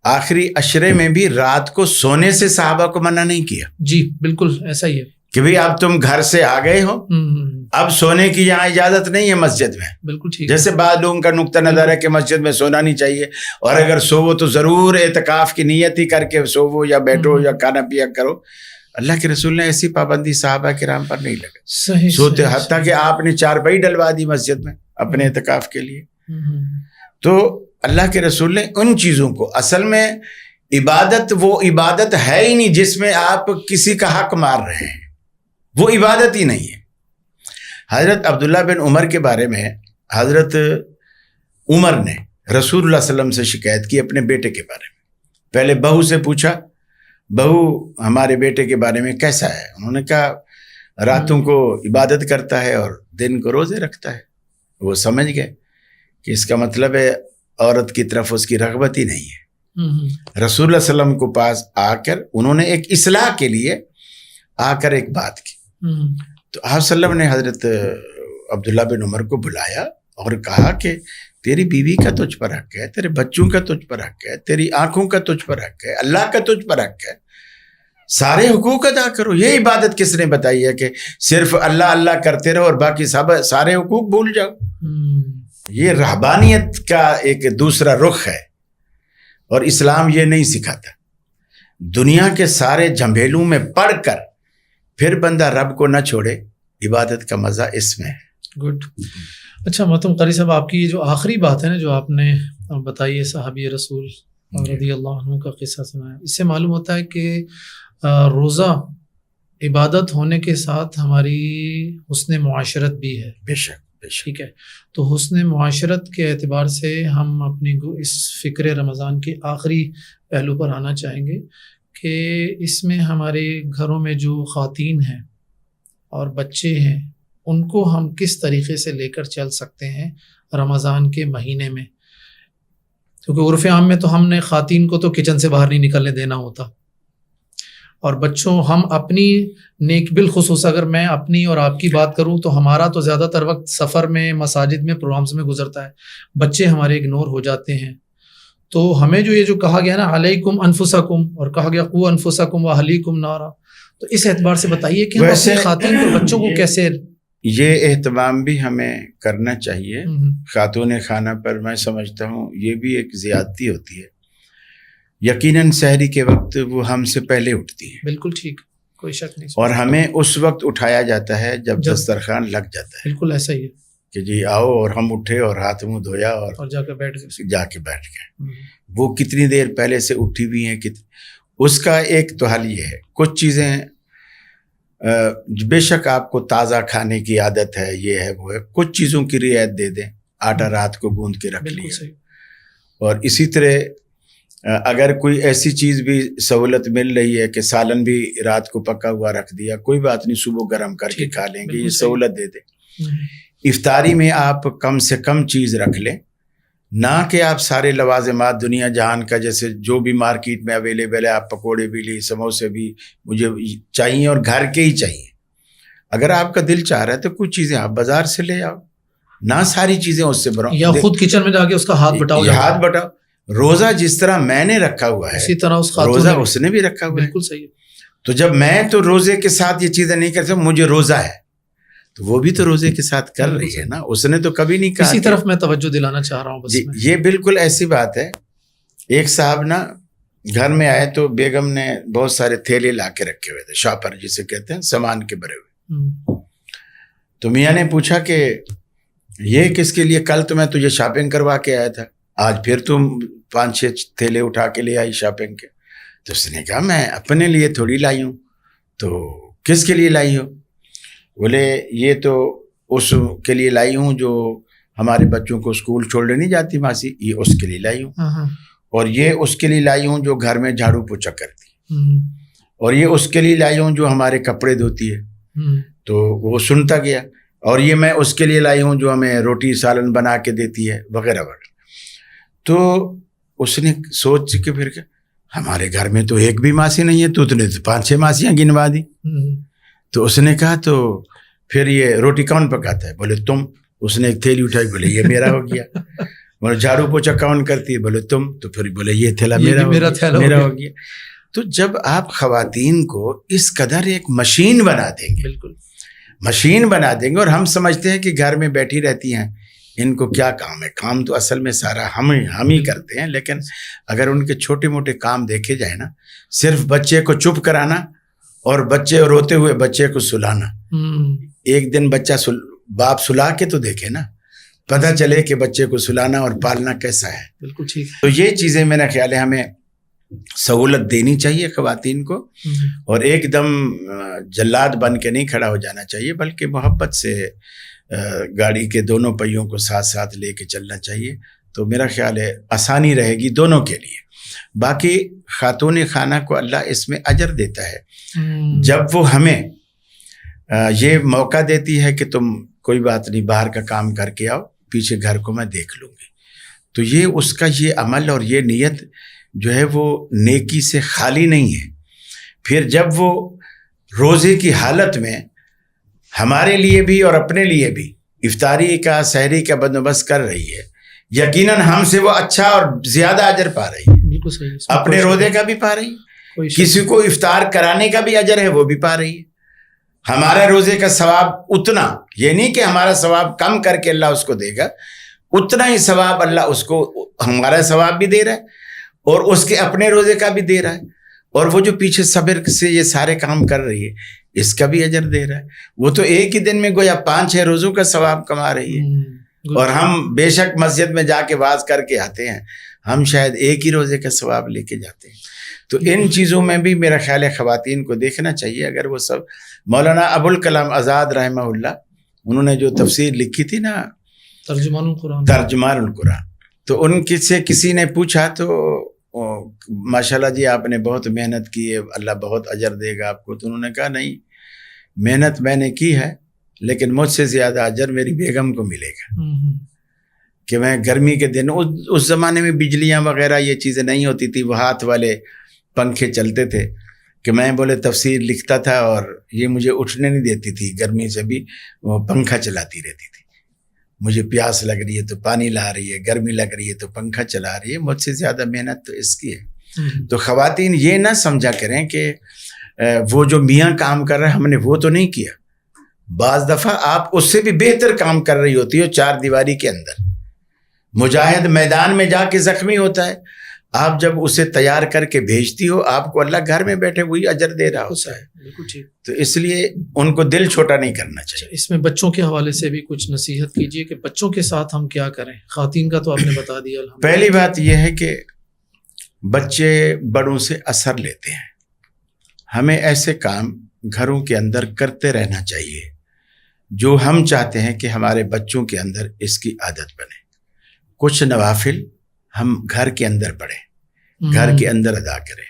آخری عشرے میں بھی رات کو سونے سے صحابہ کو منع نہیں کیا. جی بالکل ایسا ہی ہے کہ بھئی اب تم گھر سے آ گئے ہو, اب سونے کی یہاں اجازت نہیں ہے مسجد میں. بالکل ٹھیک. جیسے بعض لوگوں کا نقطہ نظر ہے کہ مسجد میں سونا نہیں چاہیے, اور اگر سوو تو ضرور اعتکاف کی نیت ہی کر کے سوو یا بیٹھو یا کھانا پیا کرو. اللہ کے رسول نے ایسی پابندی صحابہ کرام پر نہیں لگا. صحیح سوتے, حتیٰ کہ آپ نے چارپائی ڈلوا دی مسجد میں اپنے اعتکاف کے لیے. تو اللہ کے رسول نے ان چیزوں کو, اصل میں عبادت وہ عبادت ہے ہی نہیں جس میں آپ کسی کا حق مار رہے ہیں, وہ عبادت ہی نہیں ہے. حضرت عبداللہ بن عمر کے بارے میں حضرت عمر نے رسول اللہ صلی اللہ علیہ وسلم سے شکایت کی اپنے بیٹے کے بارے میں. پہلے بہو سے پوچھا, بہو ہمارے بیٹے کے بارے میں کیسا ہے؟ انہوں نے کہا راتوں کو عبادت کرتا ہے اور دن کو روزے رکھتا ہے. وہ سمجھ گئے کہ اس کا مطلب ہے عورت کی طرف اس کی رغبت ہی نہیں ہے. رسول اللہ صلی اللہ علیہ وسلم کو پاس آ کر انہوں نے ایک اصلاح کے لیے آ کر ایک بات کی. تو آپ صلی اللہ علیہ وسلم نے حضرت عبداللہ بن عمر کو بلایا اور کہا کہ تیری بیوی کا تجھ پر حق ہے, تیرے بچوں کا تجھ پر حق ہے, تیری آنکھوں کا تجھ پر حق ہے, اللہ کا تجھ پر حق ہے, سارے حقوق ادا کرو. یہ عبادت کس نے بتائی ہے کہ صرف اللہ اللہ کرتے رہو اور باقی سارے حقوق بھول جاؤ؟ یہ رہبانیت کا ایک دوسرا رخ ہے, اور اسلام یہ نہیں سکھاتا. دنیا کے سارے جھنجھیلوں میں پڑھ کر پھر بندہ رب کو نہ چھوڑے, عبادت کا مزہ اس میں ہے. گڈ. اچھا محترم قاری صاحب, آپ کی یہ جو آخری بات ہے نا جو آپ نے بتائی ہے صحابی رسول رضی اللہ عنہ کا قصہ سنایا, اس سے معلوم ہوتا ہے کہ روزہ عبادت ہونے کے ساتھ ہماری حسن معاشرت بھی ہے. بے شک. ٹھیک ہے, تو حسن معاشرت کے اعتبار سے ہم اپنی اس فکر رمضان کے آخری پہلو پر آنا چاہیں گے کہ اس میں ہمارے گھروں میں جو خواتین ہیں اور بچے ہیں ان کو ہم کس طریقے سے لے کر چل سکتے ہیں رمضان کے مہینے میں, کیونکہ عرف عام میں تو ہم نے خواتین کو تو کچن سے باہر نہیں نکلنے دینا ہوتا, اور بچوں ہم اپنی نیک بالخصوص اگر میں اپنی اور آپ کی بات کروں تو ہمارا تو زیادہ تر وقت سفر میں, مساجد میں, پروگرامز میں گزرتا ہے, بچے ہمارے اگنور ہو جاتے ہیں. تو ہمیں جو یہ جو کہا گیا نا علیکم انفسکم, اور کہا گیا قو انفسکم واہلیکم نارا, تو اس اعتبار سے بتائیے کہ ہم اپنی خواتین اور بچوں کو کیسے یہ اہتمام بھی ہمیں کرنا چاہیے. خاتون خانہ پر میں سمجھتا ہوں یہ بھی ایک زیادتی ہوتی ہے. یقیناً سحری کے وقت وہ ہم سے پہلے اٹھتی ہیں. بالکل ٹھیک, کوئی شک نہیں. اور ہمیں اس وقت اٹھایا جاتا ہے جب دسترخوان لگ جاتا ہے. بالکل ایسا ہی ہے کہ جی آؤ, اور ہم اٹھے اور ہاتھ منہ دھویا اور جا کے بیٹھ گئے. وہ کتنی دیر پہلے سے اٹھی ہوئی ہیں, اس کا ایک تو حل یہ ہے. کچھ چیزیں بے شک آپ کو تازہ کھانے کی عادت ہے, یہ ہے وہ ہے, کچھ چیزوں کی رعایت دے دیں. آٹا رات کو گوندھ کے رکھ لیا, اور اسی طرح اگر کوئی ایسی چیز بھی سہولت مل رہی ہے کہ سالن بھی رات کو پکا ہوا رکھ دیا, کوئی بات نہیں, صبح گرم کر کے کھا لیں گے, یہ سہولت دے دیں. افطاری میں آپ کم سے کم چیز رکھ لیں, نہ کہ آپ سارے لوازمات دنیا جہان کا جیسے جو بھی مارکیٹ میں اویلیبل ہے آپ پکوڑے بھی لی, سموسے بھی مجھے چاہیے اور گھر کے ہی چاہیے. اگر آپ کا دل چاہ رہا ہے تو کچھ چیزیں آپ بازار سے لے آؤ, نہ ساری چیزیں اس سے بناؤ, یا خود کچن میں جا کے اس کا ہاتھ بٹاؤ. روزہ جس طرح میں نے رکھا ہوا ہے اسی طرح روزہ اس نے بھی رکھا ہوا ہے. بالکل صحیح. تو جب میں تو روزے کے ساتھ یہ چیزیں نہیں کرتا, مجھے روزہ ہے, تو وہ بھی تو روزے کے ساتھ کر رہی ہے نا, اس نے تو کبھی نہیں کہا. اسی طرف میں توجہ دلانا چاہ رہا ہوں بس. یہ بالکل ایسی بات ہے. ایک صاحب نا گھر میں آئے تو بیگم نے بہت سارے تھیلے لا کے رکھے ہوئے تھے, شاپر جسے کہتے ہیں, سامان کے بھرے ہوئے. تو میاں نے پوچھا کہ یہ کس کے لیے؟ کل تو میں تجھے شاپنگ کروا کے آیا تھا, آج پھر تم 5-6 تھیلے اٹھا کے لے آئی شاپنگ کے. تو اس نے کہا میں اپنے لیے تھوڑی لائی ہوں. تو کس کے لیے لائی ہو؟ بولے یہ تو اس کے لیے لائی ہوں جو ہمارے بچوں کو اسکول چھوڑنے نہیں جاتی ماسی, یہ اس کے لیے لائی ہوں. اور یہ اس کے لیے لائی ہوں جو گھر میں جھاڑو پوچھا کرتی. اور یہ اس کے لیے لائی ہوں جو ہمارے کپڑے دھوتی ہے. تو وہ سنتا گیا. اور یہ میں اس کے لیے لائی ہوں جو ہمیں روٹی سالن بنا کے دیتی ہے وغیرہ وغیرہ. تو اس نے سوچ کے پھر کہ ہمارے گھر میں تو ایک بھی ماسی نہیں ہے, تو نے 5-6 ماسیاں گنوا دی. تو اس نے کہا تو پھر یہ روٹی کون پکاتا ہے؟ بولے تم. اس نے ایک تھیلی اٹھائی, بولے یہ میرا ہو گیا. بولے جھاڑو پوچھا کون کرتی ہے؟ بولے تم. تو پھر بولے یہ تھیلا میرا ہو گیا. تو جب آپ خواتین کو اس قدر ایک مشین بنا دیں گے, بالکل مشین بنا دیں گے, اور ہم سمجھتے ہیں کہ گھر میں بیٹھی رہتی ہیں, ان کو کیا کام ہے. کام تو اصل میں سارا ہم ہی کرتے ہیں, لیکن اگر ان کے چھوٹے موٹے کام دیکھے جائیں نا, صرف بچے کو چپ کرانا اور بچے روتے ہوئے بچے کو سلانا. ایک دن بچہ باپ سلا کے تو دیکھے نا, پتہ چلے کہ بچے کو سلانا اور پالنا کیسا ہے. بالکل ٹھیک. تو یہ چیزیں میرا خیال ہے ہمیں سہولت دینی چاہیے خواتین کو, اور ایک دم جلاد بن کے نہیں کھڑا ہو جانا چاہیے, بلکہ محبت سے گاڑی کے دونوں پہیوں کو ساتھ ساتھ لے کے چلنا چاہیے. تو میرا خیال ہے آسانی رہے گی دونوں کے لیے. باقی خاتون خانہ کو اللہ اس میں اجر دیتا ہے جب وہ ہمیں یہ موقع دیتی ہے کہ تم کوئی بات نہیں باہر کا کام کر کے آؤ, پیچھے گھر کو میں دیکھ لوں گی. تو یہ اس کا یہ عمل اور یہ نیت جو ہے وہ نیکی سے خالی نہیں ہے. پھر جب وہ روزے کی حالت میں ہمارے لیے بھی اور اپنے لیے بھی افطاری کا سحری کا بندوبست کر رہی ہے, یقیناً ہم سے وہ اچھا اور زیادہ اجر پا رہی ہے. بالکل صحیح. اپنے روزے کا بھی پا رہی ہے, کسی کو افطار کرانے کا بھی اجر ہے وہ بھی پا رہی ہے. ہمارے روزے کا ثواب اتنا, یہ نہیں کہ ہمارا ثواب کم کر کے اللہ اس کو دے گا, اتنا ہی ثواب اللہ اس کو ہمارا ثواب بھی دے رہا ہے اور اس کے اپنے روزے کا بھی دے رہا ہے, اور وہ جو پیچھے صبر سے یہ سارے کام کر رہی ہے اس کا بھی اجر دے رہا ہے. وہ تو ایک ہی دن میں گویا 5-6 روزوں کا ثواب کما رہی ہے, اور ہم بے شک مسجد میں جا کے واز کر کے آتے ہیں, ہم شاید ایک ہی روزے کا ثواب لے کے جاتے ہیں. تو ان چیزوں میں بھی میرا خیال ہے خواتین کو دیکھنا چاہیے. اگر وہ سب مولانا ابوالکلام آزاد رحمہ اللہ, انہوں نے جو تفسیر لکھی تھی نا ترجمان القرآن, تو ان سے کسی نے پوچھا تو ماشاءاللہ جی آپ نے بہت محنت کی ہے, اللہ بہت اجر دے گا آپ کو. تو انہوں نے کہا نہیں, محنت میں نے کی ہے لیکن مجھ سے زیادہ اجر میری بیگم کو ملے گا. کہ میں گرمی کے دن, اس زمانے میں بجلیاں وغیرہ یہ چیزیں نہیں ہوتی تھی, وہ ہاتھ والے پنکھے چلتے تھے, کہ میں بولے تفسیر لکھتا تھا اور یہ مجھے اٹھنے نہیں دیتی تھی, گرمی سے بھی وہ پنکھا چلاتی رہتی تھی. مجھے پیاس لگ رہی ہے تو پانی لا رہی ہے, گرمی لگ رہی ہے تو پنکھا چلا رہی ہے, مجھ سے زیادہ محنت تو اس کی ہے. تو خواتین یہ نہ سمجھا کریں کہ وہ جو میاں کام کر رہا ہے ہم نے وہ تو نہیں کیا. بعض دفعہ آپ اس سے بھی بہتر کام کر رہی ہوتی ہو 4 دیواری کے اندر. مجاہد میدان میں جا کے زخمی ہوتا ہے, آپ جب اسے تیار کر کے بھیجتی ہو, آپ کو اللہ گھر میں بیٹھے وہی اجر دے رہا ہوتا ہے. تو اس لیے ان کو دل چھوٹا نہیں کرنا چاہیے. اس میں بچوں کے حوالے سے بھی کچھ نصیحت کیجیے کہ بچوں کے ساتھ ہم کیا کریں. خواتین کا تو آپ نے بتا دیا. پہلی بات یہ ہے کہ بچے بڑوں سے اثر لیتے ہیں. ہمیں ایسے کام گھروں کے اندر کرتے رہنا چاہیے جو ہم چاہتے ہیں کہ ہمارے بچوں کے اندر اس کی عادت بنے. کچھ نوافل ہم گھر کے اندر پڑھیں, گھر کے اندر ادا کریں.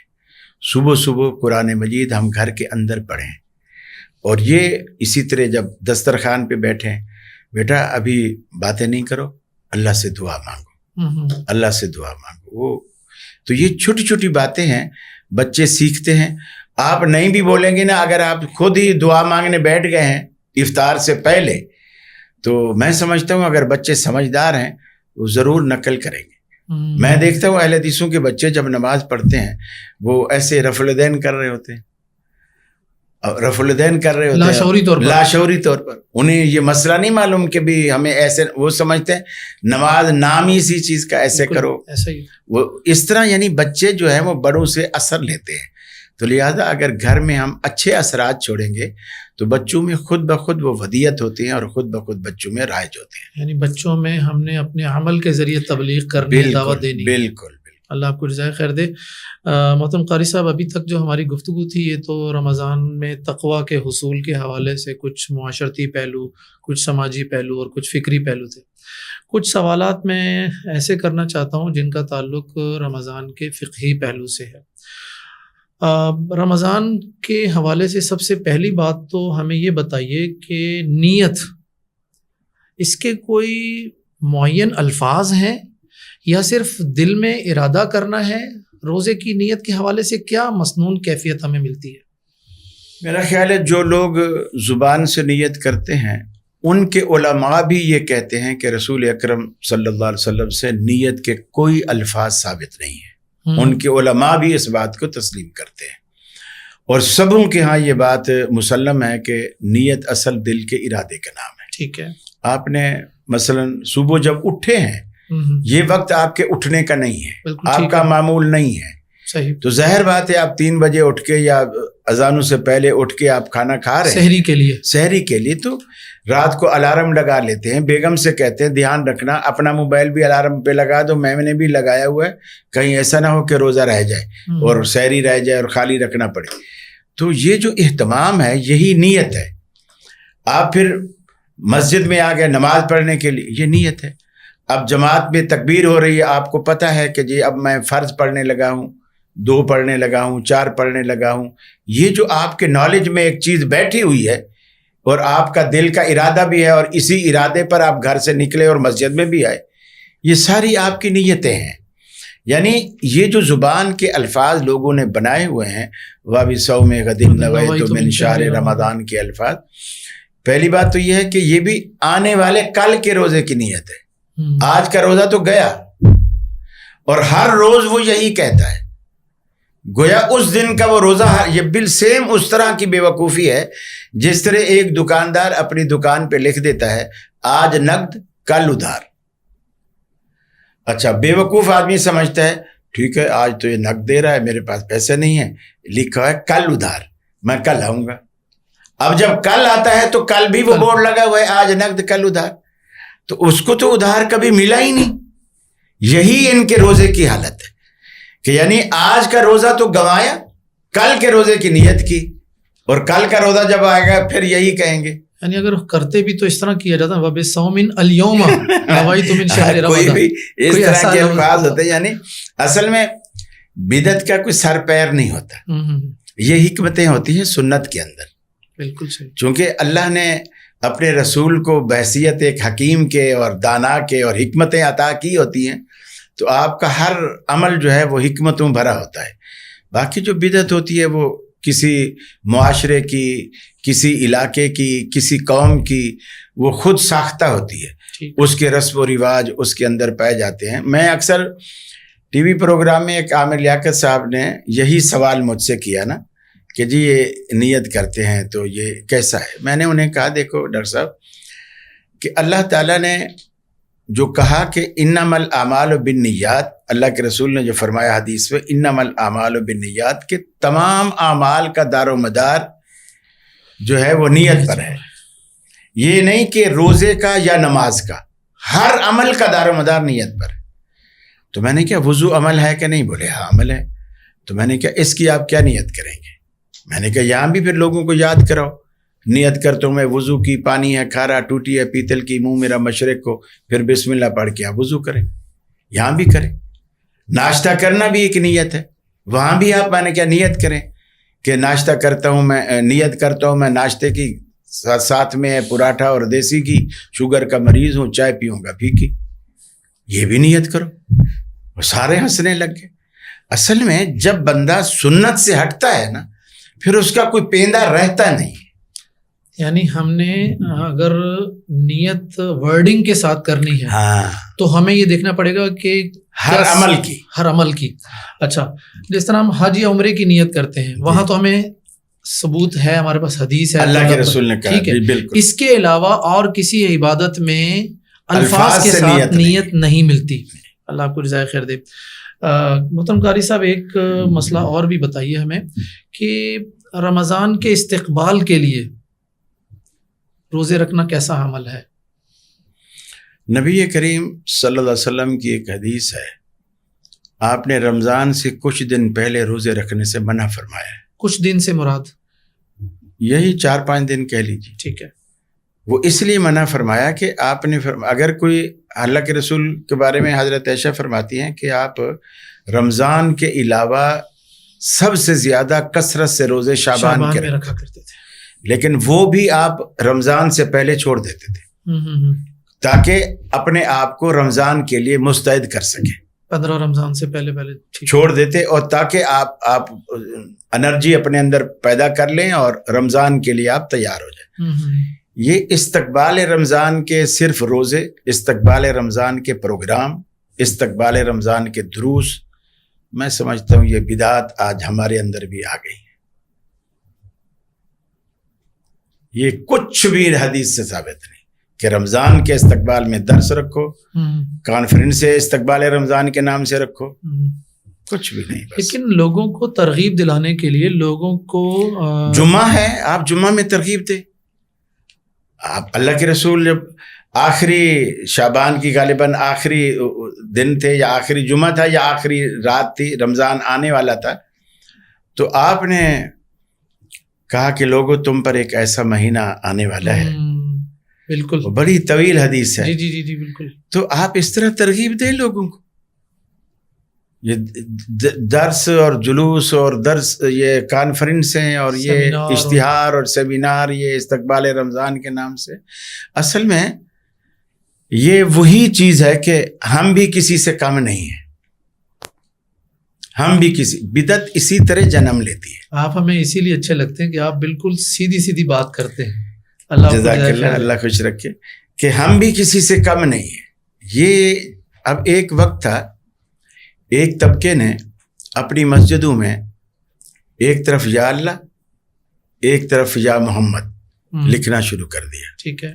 صبح صبح قرآن مجید ہم گھر کے اندر پڑھیں, اور یہ اسی طرح جب دسترخوان پہ بیٹھیں, بیٹا ابھی باتیں نہیں کرو, اللہ سے دعا مانگو, اللہ سے دعا مانگو. وہ تو یہ چھوٹی چھوٹی باتیں ہیں, بچے سیکھتے ہیں. آپ نہیں بھی بولیں گے نا, اگر آپ خود ہی دعا مانگنے بیٹھ گئے ہیں افطار سے پہلے, تو میں سمجھتا ہوں اگر بچے سمجھدار ہیں وہ ضرور نقل کریں گے. میں دیکھتا ہوں اہل حدیثوں کے بچے جب نماز پڑھتے ہیں وہ ایسے رفع الیدین کر رہے ہوتے ہیں, رفع الیدین کر رہے ہوتے ہیں لاشعوری طور پر. انہیں یہ مسئلہ نہیں معلوم کہ بھی ہمیں ایسے, وہ سمجھتے ہیں نماز نام ہی اسی چیز کا, ایسے کرو ایسا ہی. وہ اس طرح یعنی بچے جو ہیں وہ بڑوں سے اثر لیتے ہیں. تو لہذا اگر گھر میں ہم اچھے اثرات چھوڑیں گے تو بچوں میں خود بخود وہ ودیت ہوتی ہیں اور خود بخود بچوں میں رائج ہوتے ہیں. یعنی بچوں میں ہم نے اپنے عمل کے ذریعے تبلیغ کرنی, دعوت دینی. بالکل. اللہ آپ کو جزائے خیر دے. محترم قاری صاحب, ابھی تک جو ہماری گفتگو تھی یہ تو رمضان میں تقویٰ کے حصول کے حوالے سے کچھ معاشرتی پہلو, کچھ سماجی پہلو اور کچھ فکری پہلو تھے. کچھ سوالات میں ایسے کرنا چاہتا ہوں جن کا تعلق رمضان کے فقہی پہلو سے ہے. رمضان کے حوالے سے سب سے پہلی بات تو ہمیں یہ بتائیے کہ نیت اس کے کوئی معین الفاظ ہیں یا صرف دل میں ارادہ کرنا ہے؟ روزے کی نیت کے حوالے سے کیا مسنون کیفیت ہمیں ملتی ہے؟ میرا خیال ہے جو لوگ زبان سے نیت کرتے ہیں ان کے علماء بھی یہ کہتے ہیں کہ رسول اکرم صلی اللہ علیہ وسلم سے نیت کے کوئی الفاظ ثابت نہیں ہیں. ان کے علماء بھی اس بات کو تسلیم کرتے ہیں اور سبوں کے ہاں یہ بات مسلم ہے کہ نیت اصل دل کے ارادے کا نام ہے. ٹھیک ہے. آپ نے مثلا صبح جب اٹھے ہیں یہ وقت آپ کے اٹھنے کا نہیں ہے, آپ کا معمول نہیں ہے. صحیح. تو ظاہر بات ہے آپ 3 بجے اٹھ کے یا اذانوں سے پہلے اٹھ کے آپ کھانا کھا رہے ہیں سحری کے لیے, تو رات کو الارم لگا لیتے ہیں. بیگم سے کہتے ہیں دھیان رکھنا اپنا موبائل بھی الارم پہ لگا دو, میں نے بھی لگایا ہوا ہے, کہیں ایسا نہ ہو کہ روزہ رہ جائے اور سحری رہ جائے اور خالی رکھنا پڑے. تو یہ جو اہتمام ہے یہی نیت ہے. آپ پھر مسجد میں آ گئے نماز پڑھنے کے لیے, یہ نیت ہے. اب جماعت میں تکبیر ہو رہی ہے, آپ کو پتہ ہے کہ جی اب میں فرض پڑھنے لگا ہوں, 2 پڑھنے لگا ہوں, 4 پڑھنے لگا ہوں. یہ جو آپ کے نالج میں ایک چیز بیٹھی ہوئی ہے اور آپ کا دل کا ارادہ بھی ہے اور اسی ارادے پر آپ گھر سے نکلے اور مسجد میں بھی آئے, یہ ساری آپ کی نیتیں ہیں. یعنی یہ جو زبان کے الفاظ لوگوں نے بنائے ہوئے ہیں وَبِصَوْمِ غَدٍ نَوَيْتُ مِنْ شَهْرِ رمضان کے الفاظ, پہلی بات تو یہ ہے کہ یہ بھی آنے والے کل کے روزے کی نیت ہے. آج کا روزہ تو گیا اور ہر روز وہ یہی کہتا ہے, گویا اس دن کا وہ روزہ. یہ بال سیم اس طرح کی بے وقوفی ہے جس طرح ایک دکاندار اپنی دکان پہ لکھ دیتا ہے آج نقد کل ادھار. اچھا, بے وقوف آدمی سمجھتا ہے ٹھیک ہے آج تو یہ نقد دے رہا ہے, میرے پاس پیسے نہیں ہیں, لکھا ہے کل ادھار, میں کل آؤں گا. اب جب کل آتا ہے تو کل بھی وہ بورڈ لگا ہوا ہے آج نقد کل ادھار, تو اس کو تو ادھار کبھی ملا ہی نہیں. یہی ان کے روزے کی حالت ہے کہ یعنی آج کا روزہ تو گنوایا, کل کے روزے کی نیت کی, اور کل کا روزہ جب آئے گا پھر یہی کہیں گے. یعنی اگر کرتے بھی تو اس طرح کیا جاتا ہے وَبِصَوْمٍ الْيَوْمَ نَوَيْتُ مِنْ شَهْرِ کوئی رمضان, بھی اس طرح کے الفاظ ہوتے ہیں. یعنی اصل میں بدعت کا کوئی سر پیر نہیں ہوتا, یہ حکمتیں ہوتی ہیں سنت کے اندر. بالکل صحیح. چونکہ اللہ نے اپنے رسول کو بحیثیت ایک حکیم کے اور دانا کے اور حکمتیں عطا کی ہوتی ہیں, تو آپ کا ہر عمل جو ہے وہ حکمتوں بھرا ہوتا ہے. باقی جو بدعت ہوتی ہے وہ کسی معاشرے کی, کسی علاقے کی, کسی قوم کی, وہ خود ساختہ ہوتی ہے. اس کے رسم و رواج اس کے اندر پائے جاتے ہیں. میں اکثر ٹی وی پروگرام میں ایک عامر لیاقت صاحب نے یہی سوال مجھ سے کیا نا کہ جی یہ نیت کرتے ہیں تو یہ کیسا ہے. میں نے انہیں کہا دیکھو ڈاکٹر صاحب کہ اللہ تعالیٰ نے جو کہا کہ انما الاعمال بالنیات, اللہ کے رسول نے جو فرمایا حدیث میں انما الاعمال بالنیات, کہ تمام اعمال کا دار و مدار جو ہے وہ نیت پر ہے. یہ نہیں کہ روزے کا یا نماز کا, ہر عمل کا دار و مدار نیت پر ہے. تو میں نے کہا وضو عمل ہے کہ نہیں؟ بولے ہاں عمل ہے. تو میں نے کہا اس کی آپ کیا نیت کریں گے؟ میں نے کہا یہاں بھی پھر لوگوں کو یاد کراؤ, نیت کرتا ہوں میں وضو کی, پانی ہے کھارا, ٹوٹی ہے پیتل کی, منہ میرا مشرق کو, پھر بسم اللہ پڑھ کے آپ وضو کریں. یہاں بھی کریں. ناشتہ کرنا بھی ایک نیت ہے, وہاں بھی آپ میں نے کیا نیت کریں کہ ناشتہ کرتا ہوں میں, نیت کرتا ہوں میں ناشتے کی, ساتھ میں ہے پراٹھا اور دیسی کی, شوگر کا مریض ہوں, چائے پیوں گا پھیکی. یہ بھی نیت کرو. وہ سارے ہنسنے لگ گئے. اصل میں جب بندہ سنت سے ہٹتا ہے نا پھر اس کا کوئی پیندہ رہتا نہیں. یعنی ہم نے اگر نیت ورڈنگ کے ساتھ کرنی ہے تو ہمیں یہ دیکھنا پڑے گا کہ ہر عمل کی. اچھا, جس طرح ہم حج یا عمرے کی نیت کرتے ہیں وہاں تو ہمیں ثبوت ہے, ہمارے پاس حدیث ہے, اللہ کے رسول نے کہا. ٹھیک ہے, بالکل. اس کے علاوہ اور کسی عبادت میں الفاظ کے ساتھ نیت نہیں ملتی. اللہ آپ کو جزائے خیر دے. محترم قاری صاحب ایک مسئلہ اور بھی بتائیے ہمیں کہ رمضان کے استقبال کے لیے روزے رکھنا کیسا عمل ہے؟ نبی کریم صلی اللہ علیہ وسلم کی ایک حدیث ہے, آپ نے رمضان سے کچھ دن پہلے روزے رکھنے سے منع فرمایا ہے. کچھ دن سے مراد یہی 4-5 دن کہہ لیجیے. ٹھیک ہے. وہ اس لیے منع فرمایا کہ آپ نے اگر کوئی, اللہ کے رسول کے بارے میں حضرت عائشہ فرماتی ہیں کہ آپ رمضان کے علاوہ سب سے زیادہ کثرت سے روزے شعبان کے رکھا کرتے تھے, لیکن وہ بھی آپ رمضان سے پہلے چھوڑ دیتے تھے. تاکہ اپنے آپ کو رمضان کے لیے مستعد کر سکیں. 15 رمضان سے پہلے چھوڑ دیتے, اور تاکہ آپ انرجی اپنے اندر پیدا کر لیں اور رمضان کے لیے آپ تیار ہو جائیں. یہ استقبال رمضان کے صرف روزے, استقبال رمضان کے پروگرام, استقبال رمضان کے دروس, میں سمجھتا ہوں یہ بدعت آج ہمارے اندر بھی آ گئی. یہ کچھ بھی حدیث سے ثابت نہیں کہ رمضان کے استقبال میں درس رکھو, کانفرنس استقبال رمضان کے نام سے رکھو, کچھ بھی نہیں. لیکن لوگوں کو ترغیب دلانے کے لیے لوگوں کو جمعہ ہے, آپ جمعہ میں ترغیب دیں. آپ اللہ کے رسول جب آخری شعبان کی غالباً آخری دن تھے یا آخری جمعہ تھا یا آخری رات تھی, رمضان آنے والا تھا, تو آپ نے کہا کہ لوگوں تم پر ایک ایسا مہینہ آنے والا ہے. بالکل, بڑی طویل حدیث ہے. جی جی جی جی بالکل. تو آپ اس طرح ترغیب دیں لوگوں کو. یہ درس اور جلوس اور درس, یہ کانفرنسیں اور یہ اشتہار اور سیمینار, یہ استقبال رمضان کے نام سے, اصل میں یہ وہی چیز ہے کہ ہم بھی کسی سے کم نہیں ہیں. ہم بھی کسی بدعت اسی طرح جنم لیتی ہے. آپ ہمیں اسی لیے اچھے لگتے ہیں کہ آپ بالکل سیدھی سیدھی بات کرتے ہیں. جزاک اللہ, اللہ خوش رکھے. کہ ہم بھی کسی سے کم نہیں ہیں. یہ اب ایک وقت تھا, ایک طبقے نے اپنی مسجدوں میں ایک طرف یا اللہ, ایک طرف یا محمد لکھنا شروع کر دیا. ٹھیک ہے.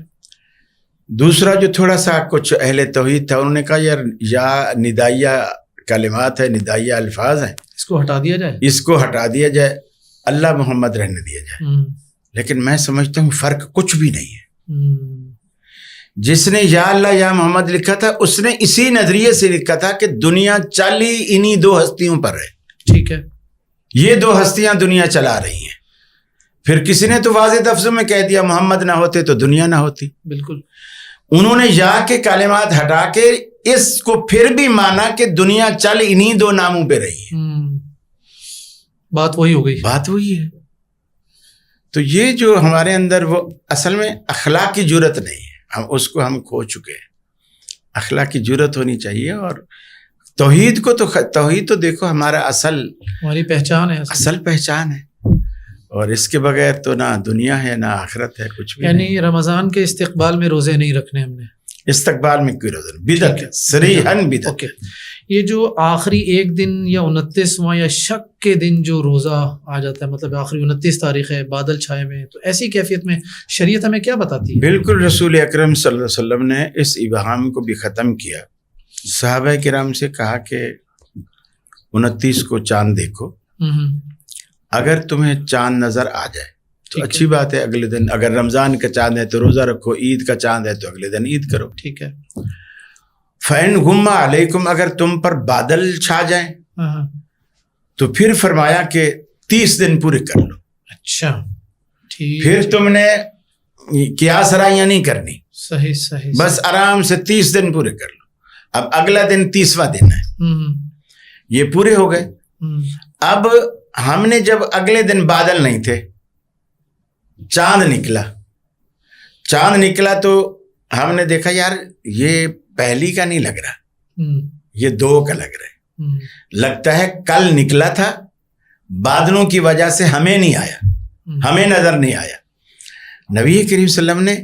دوسرا جو تھوڑا سا کچھ اہل توحید تھا, انہوں نے کہا یار یا ندائیہ کلمات ہے, ندائیہ الفاظ ہیں, اس کو ہٹا دیا جائے, اس کو ہٹا دیا جائے, اللہ محمد رہنے دیا جائے. لیکن میں سمجھتا ہوں فرق کچھ بھی نہیں ہے. جس نے یا اللہ یا محمد لکھا تھا اس نے اسی نظریے سے لکھا تھا کہ دنیا چلی انہی دو ہستیوں پر ہے. ٹھیک ہے. یہ دو ہستیاں دنیا چلا رہی ہیں. پھر کسی نے تو واضح لفظوں میں کہہ دیا محمد نہ ہوتے تو دنیا نہ ہوتی. بالکل. انہوں نے یا کے کلمات ہٹا کے اس کو پھر بھی مانا کہ دنیا چل انہی دو ناموں پہ رہی ہے. بات وہی ہو گئی. بات وہی ہے. تو یہ جو ہمارے اندر وہ اصل میں اخلاق کی جرت نہیں ہے, اس کو ہم کھو چکے ہیں. اخلاق کی جرت ہونی چاہیے. اور توحید کو تو توحید تو دیکھو ہمارا ہماری پہچان ہے, اصل پہچان ہے. اور اس کے بغیر تو نہ دنیا ہے نہ آخرت ہے, کچھ بھی. یعنی رمضان کے استقبال میں روزے نہیں رکھنے ہم نے. استقبال میں کوئی روزہ نہیں, بدعت ہے, صریحاً بدعت. یہ جو آخری ایک دن یا 29واں یا شک کے دن جو روزہ آ جاتا ہے, مطلب آخری 29 تاریخ ہے, بادل چھائے میں, تو ایسی کیفیت میں شریعت ہمیں کیا بتاتی ہے؟ بالکل, رسول اکرم صلی اللہ علیہ وسلم نے اس ابہام کو بھی ختم کیا. صحابہ کرام سے کہا کہ 29 کو چاند دیکھو, اگر تمہیں چاند نظر آ جائے تو اچھی بات ہے, اگلے دن. اگر رمضان کا چاند ہے تو روزہ رکھو, عید کا چاند ہے تو اگلے دن عید کرو. ٹھیک ہے. فَإِنْ غُمَّ عَلَيْكُمْ, اگر تم پر بادل چھا جائیں تو پھر فرمایا کہ 30 دن پورے کر لو. اچھا ٹھیک. پھر تم نے قیاس رائیاں نہیں کرنی, صحیح صحیح, بس آرام سے 30 دن پورے کر لو. اب اگلا دن 30واں دن ہے, یہ پورے ہو گئے. اب ہم نے جب اگلے دن بادل نہیں تھے, چاند نکلا تو ہم نے دیکھا یار یہ پہلی کا نہیں لگ رہا, یہ 2 کا لگ رہا ہے. لگتا ہے کل نکلا تھا, بادلوں کی وجہ سے ہمیں نہیں آیا, ہمیں نظر نہیں آیا. نبی کریم صلی اللہ علیہ وسلم نے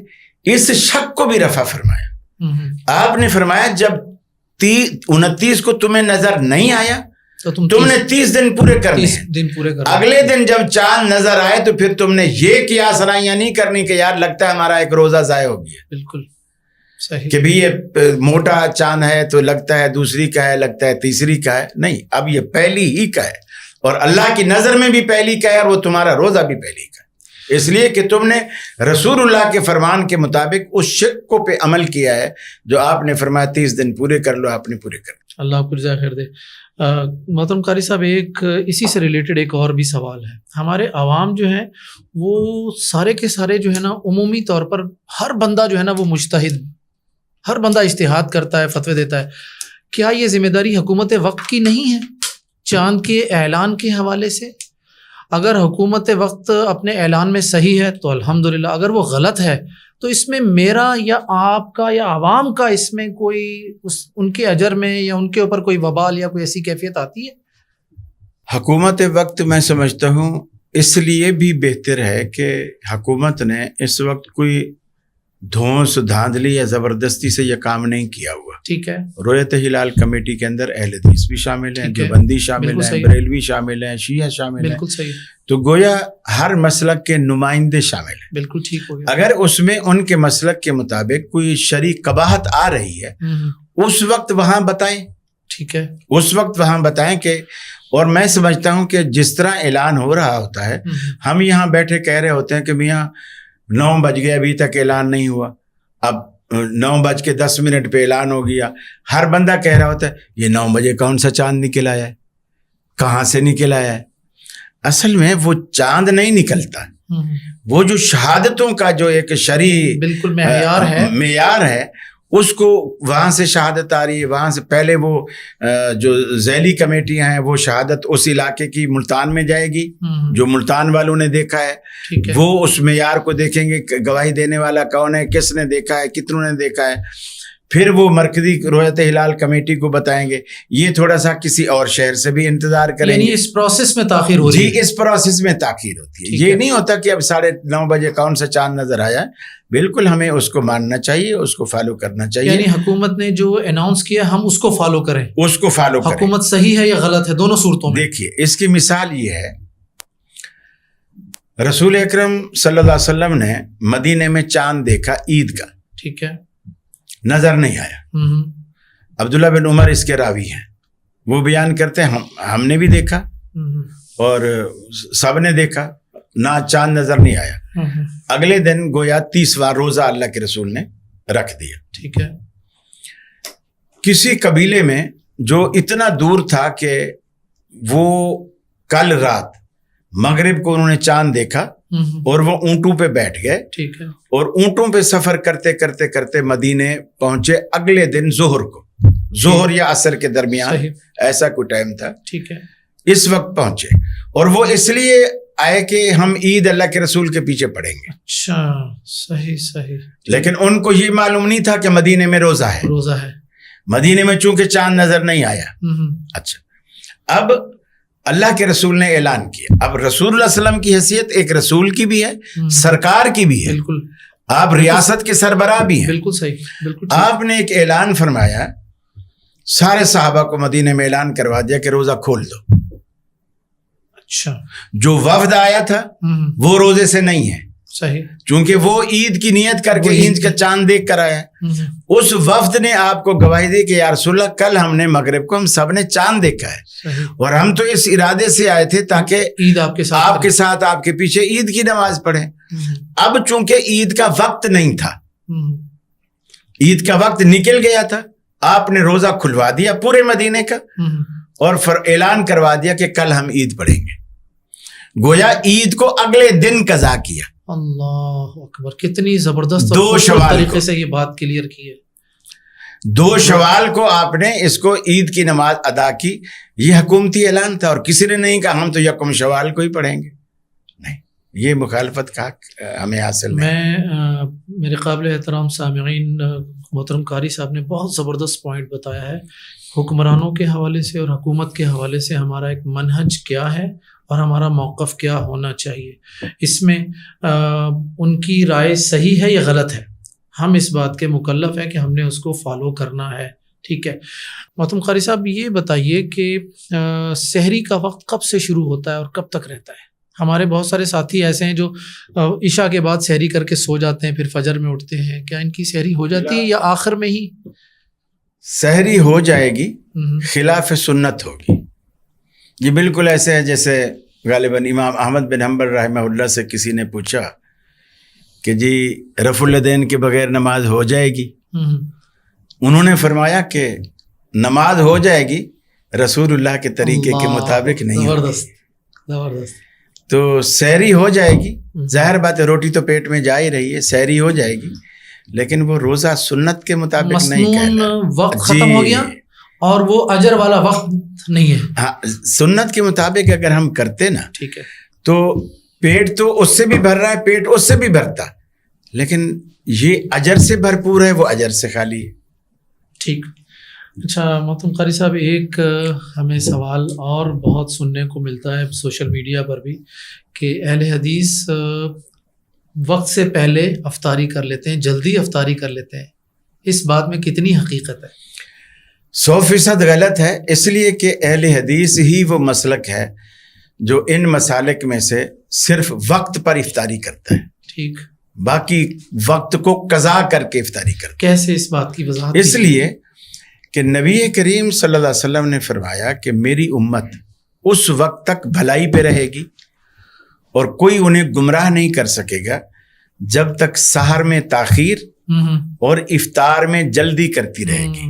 اس شک کو بھی رفع فرمایا. آپ نے فرمایا جب 29 کو تمہیں نظر نہیں آیا تو تم نے 30 دن پورے کرنے ہیں. اگلے دن جب چاند نظر آئے تو پھر تم نے یہ قیاس رائیاں نہیں کرنی کہ یار لگتا ہے ہمارا ایک روزہ ضائع ہو گیا. بالکل صحیح. کہ بھی یہ موٹا چاند ہے تو لگتا ہے دوسری کا ہے, لگتا ہے تیسری کا ہے. نہیں, اب یہ پہلی ہی کا ہے, اور اللہ کی نظر میں بھی پہلی کا ہے, اور وہ تمہارا روزہ بھی پہلی کا ہے. اس لیے کہ تم نے رسول اللہ کے فرمان کے مطابق اس شک کو پہ عمل کیا ہے جو آپ نے فرمایا 30 دن پورے کر لو, آپ نے پورے کر. اللہ آپ کو جزائے خیر دے. محترم قاری صاحب, ایک اسی سے ریلیٹڈ ایک اور بھی سوال ہے. ہمارے عوام جو ہیں وہ سارے کے سارے جو ہے نا عمومی طور پر ہر بندہ جو ہے نا وہ مجتہد, ہر بندہ اجتہاد کرتا ہے, فتوے دیتا ہے. کیا یہ ذمہ داری حکومت وقت کی نہیں ہے چاند کے اعلان کے حوالے سے؟ اگر حکومت وقت اپنے اعلان میں صحیح ہے تو الحمدللہ, اگر وہ غلط ہے تو اس میں میرا یا آپ کا یا عوام کا اس میں کوئی ان کے اجر میں یا ان کے اوپر کوئی وبال یا کوئی ایسی کیفیت آتی ہے؟ حکومت وقت میں سمجھتا ہوں اس لیے بھی بہتر ہے کہ حکومت نے اس وقت کوئی دھونس دھاندلی یا زبردستی سے یہ کام نہیں کیا ہوا. ٹھیک ہے. رویت ہلال کمیٹی کے اندر اہل حدیث بھی شامل ہیں, دیوبندی شامل ہیں, بریلوی شامل ہیں, شیعہ شامل ہیں. بالکل صحیح. تو گویا ہر مسلک کے نمائندے شامل ہیں. بالکل ٹھیک ہو گیا. اگر اس میں ان کے مسلک کے مطابق کوئی شرعی قباحت آ رہی ہے اس وقت وہاں بتائیں. ٹھیک ہے. اس وقت وہاں بتائیں کہ, اور میں سمجھتا ہوں کہ جس طرح اعلان ہو رہا ہوتا ہے, ہم یہاں بیٹھے کہہ رہے ہوتے ہیں کہ میاں 9 بج گئے ابھی تک اعلان نہیں ہوا, اب 9:10 پہ اعلان ہو گیا. ہر بندہ کہہ رہا ہوتا ہے یہ 9 بجے کون سا چاند نکل آیا ہے, کہاں سے نکل آیا ہے. اصل میں وہ چاند نہیں نکلتا, وہ جو شہادتوں کا جو ایک شرعی بالکل معیار ہے اس کو وہاں سے شہادت آ رہی ہے. وہاں سے پہلے وہ جو ذیلی کمیٹیاں ہیں وہ شہادت اس علاقے کی ملتان میں جائے گی, جو ملتان والوں نے دیکھا ہے وہ اس معیار کو دیکھیں گے, گواہی دینے والا کون ہے, کس نے دیکھا ہے, کتنوں نے دیکھا ہے. پھر وہ مرکزی رویت ہلال کمیٹی کو بتائیں گے. یہ تھوڑا سا کسی اور شہر سے بھی انتظار کریں گے. یعنی اس پروسیس میں تاخیر ہو رہی ہے. جی, اس پروسیس میں تاخیر ہوتی ہے. یہ نہیں ہوتا کہ اب 9:30 بجے کون سا چاند نظر آیا. بالکل ہمیں اس کو ماننا چاہیے, اس کو فالو کرنا چاہیے. یعنی حکومت نے جو اناؤنس کیا ہم اس کو فالو کریں. اس کو فالو کریں. حکومت صحیح ہے یا غلط ہے, دونوں صورتوں میں. دیکھیے اس کی مثال یہ ہے, رسول اکرم صلی اللہ علیہ وسلم نے مدینے میں چاند دیکھا عید کا. ٹھیک ہے. نظر نہیں آیا. عبداللہ بن عمر اس کے راوی ہیں, وہ بیان کرتے ہیں ہم نے بھی دیکھا اور سب نے دیکھا, نہ چاند نظر نہیں آیا. اگلے دن گویا 30واں روزہ اللہ کے رسول نے رکھ دیا. ٹھیک ہے. کسی قبیلے میں جو اتنا دور تھا کہ وہ کل رات مغرب کو انہوں نے چاند دیکھا اور وہ اونٹوں پہ بیٹھ گئے. ٹھیک ہے. اور اونٹوں پہ سفر کرتے کرتے کرتے مدینے پہنچے اگلے دن ظہر کو, ظہر یا عصر کے درمیان ایسا کوئی ٹائم تھا. ٹھیک ہے. اس وقت پہنچے اور وہ اس لیے آئے کہ ہم عید اللہ کے رسول کے پیچھے پڑھیں گے. اچھا, صحیح صحیح. لیکن ان کو یہ معلوم نہیں تھا کہ مدینے میں روزہ ہے. روزہ ہے. مدینے میں چونکہ چاند نظر نہیں آیا. اچھا, اب اللہ کے رسول نے اعلان کیا. اب رسول اللہ علیہ وسلم کی حیثیت ایک رسول کی بھی ہے, سرکار کی بھی ہے. بالکل. آپ ریاست کے سربراہ بھی ہیں. بالکل صحیح. بالکل. آپ نے ایک اعلان فرمایا, سارے صحابہ کو مدینے میں اعلان کروا دیا کہ روزہ کھول دو. اچھا. جو وفد آیا تھا وہ روزے سے نہیں ہے. صحیح. چونکہ وہ عید کی نیت کر کے عید کا چاند دیکھ کر آیا. اس وفد نے آپ کو گواہی دی کہ یا رسول اللہ کل ہم نے مغرب کو ہم سب نے چاند دیکھا ہے اور ہم تو اس ارادے سے آئے تھے تاکہ عید آپ کے ساتھ آپ کے پیچھے عید کی نماز پڑھیں. اب چونکہ عید کا وقت نہیں تھا, عید کا وقت نکل گیا تھا, آپ نے روزہ کھلوا دیا پورے مدینے کا اور اعلان کروا دیا کہ کل ہم عید پڑھیں گے. گویا عید کو اگلے دن قضا کیا. اللہ اکبر, کتنی زبردست 2 شوال طریقے سے یہ بات کلیئر کی ہے. 2 شوال کو آپ نے اس کو عید کی نماز ادا کی. یہ حکومتی اعلان تھا اور کسی نے نہیں کہا ہم تو 1 شوال کو ہی پڑھیں گے. نہیں, یہ مخالفت کا ہمیں حاصل نہیں. میرے قابل احترام سامعین, محترم قاری صاحب نے بہت زبردست پوائنٹ بتایا ہے. حکمرانوں کے حوالے سے اور حکومت کے حوالے سے ہمارا ایک منہج کیا ہے اور ہمارا موقف کیا ہونا چاہیے. اس میں ان کی رائے صحیح ہے یا غلط ہے, ہم اس بات کے مکلف ہیں کہ ہم نے اس کو فالو کرنا ہے. ٹھیک ہے. محترم قاری صاحب یہ بتائیے کہ سحری کا وقت کب سے شروع ہوتا ہے اور کب تک رہتا ہے؟ ہمارے بہت سارے ساتھی ایسے ہیں جو عشاء کے بعد سحری کر کے سو جاتے ہیں, پھر فجر میں اٹھتے ہیں. کیا ان کی سحری ہو جاتی ہے یا آخر میں ہی؟ سحری ہو جائے گی, خلاف سنت ہوگی. یہ بالکل ایسے ہے جیسے غالباً امام احمد بن حنبل رحمہ اللہ سے کسی نے پوچھا کہ جی رفع الیدین کے بغیر نماز ہو جائے گی؟ انہوں نے فرمایا کہ نماز ہو جائے گی, رسول اللہ کے طریقے کے مطابق نہیں. زبردست. تو سحری ہو جائے گی, ظاہر بات ہے روٹی تو پیٹ میں جا ہی رہی ہے, سحری ہو جائے گی, لیکن وہ روزہ سنت کے مطابق نہیں کہنا. وقت ختم ہو گیا اور وہ اجر والا وقت نہیں ہے. ہاں, سنت کے مطابق اگر ہم کرتے نا, ٹھیک ہے, تو پیٹ تو اس سے بھی بھر رہا ہے, پیٹ اس سے بھی بھرتا, لیکن یہ اجر سے بھرپور ہے، وہ اجر سے خالی ہے. ٹھیک. اچھا محترم قاری صاحب، ایک ہمیں سوال اور بہت سننے کو ملتا ہے سوشل میڈیا پر بھی کہ اہل حدیث وقت سے پہلے افطاری کر لیتے ہیں، جلدی افطاری کر لیتے ہیں. اس بات میں کتنی حقیقت ہے؟ 100% غلط ہے، اس لیے کہ اہل حدیث ہی وہ مسلک ہے جو ان مسالک میں سے صرف وقت پر افطاری کرتا ہے. ٹھیک. باقی وقت کو قضا کر کے افطاری کرتا ہے. کیسے اس بات کی وضاحت؟ اس لیے کہ نبی کریم صلی اللہ علیہ وسلم نے فرمایا کہ میری امت اس وقت تک بھلائی پہ رہے گی اور کوئی انہیں گمراہ نہیں کر سکے گا جب تک سحر میں تاخیر اور افطار میں جلدی کرتی رہے گی.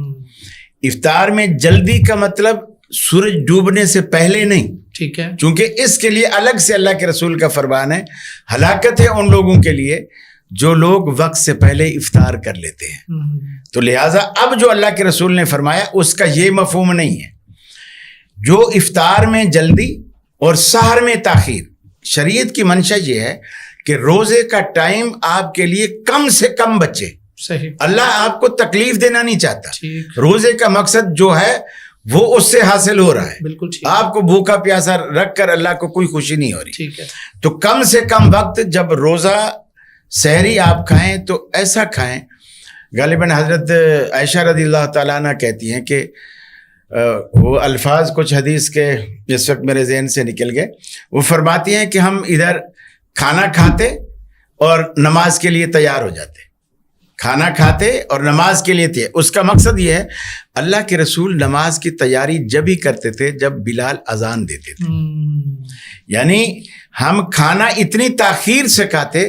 افطار میں جلدی کا مطلب سورج ڈوبنے سے پہلے نہیں. ٹھیک ہے. چونکہ اس کے لیے الگ سے اللہ کے رسول کا فرمان ہے، ہلاکت ہے ان لوگوں کے لیے جو لوگ وقت سے پہلے افطار کر لیتے ہیں. تو لہٰذا اب جو اللہ کے رسول نے فرمایا اس کا یہ مفہوم نہیں ہے. جو افطار میں جلدی اور سحر میں تاخیر، شریعت کی منشا یہ ہے کہ روزے کا ٹائم آپ کے لیے کم سے کم بچے. صحیح. اللہ آپ کو تکلیف دینا نہیں چاہتا. ٹھیک. روزے کا مقصد جو ہے وہ اس سے حاصل ہو رہا ہے. بالکل ٹھیک. آپ کو بھوکا پیاسا رکھ کر اللہ کو کوئی خوشی نہیں ہو رہی. ٹھیک ہے. تو کم سے کم وقت جب روزہ سحری آپ کھائیں تو ایسا کھائیں. غالباً حضرت عائشہ رضی اللہ تعالیٰ عنہ کہتی ہیں کہ وہ الفاظ کچھ حدیث کے اس وقت میرے ذہن سے نکل گئے. وہ فرماتی ہیں کہ ہم ادھر کھانا کھاتے اور نماز کے لیے تیار ہو جاتے. کھانا کھاتے اور نماز کے لیے تھے. اس کا مقصد یہ ہے اللہ کے رسول نماز کی تیاری جب ہی کرتے تھے جب بلال اذان دیتے تھے. یعنی ہم کھانا اتنی تاخیر سے کھاتے،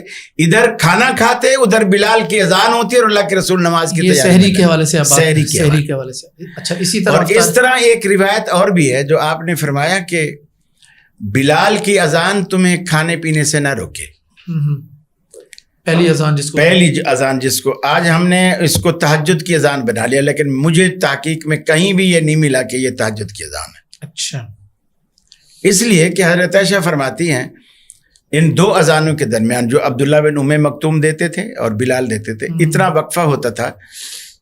ادھر کھانا کھاتے ادھر بلال کی اذان ہوتی ہے اور اللہ کے رسول نماز کی تیاری. سحری کے حوالے سے. سحری کے حوالے سے. اچھا اسی طرح اور اس طرح ایک روایت اور بھی ہے جو آپ نے فرمایا کہ بلال کی اذان تمہیں کھانے پینے سے نہ روکے. پہلی اذان جس کو آج ہم نے اس کو تہجد کی اذان بنا لیا، لیکن مجھے تحقیق میں کہیں بھی یہ نہیں ملا کہ یہ تہجد کی اذان ہے. اچھا. اس لیے کہ حضرت عائشہ فرماتی ہیں ان دو اذانوں کے درمیان جو عبداللہ بن ام مکتوم دیتے تھے اور بلال دیتے تھے اتنا وقفہ ہوتا تھا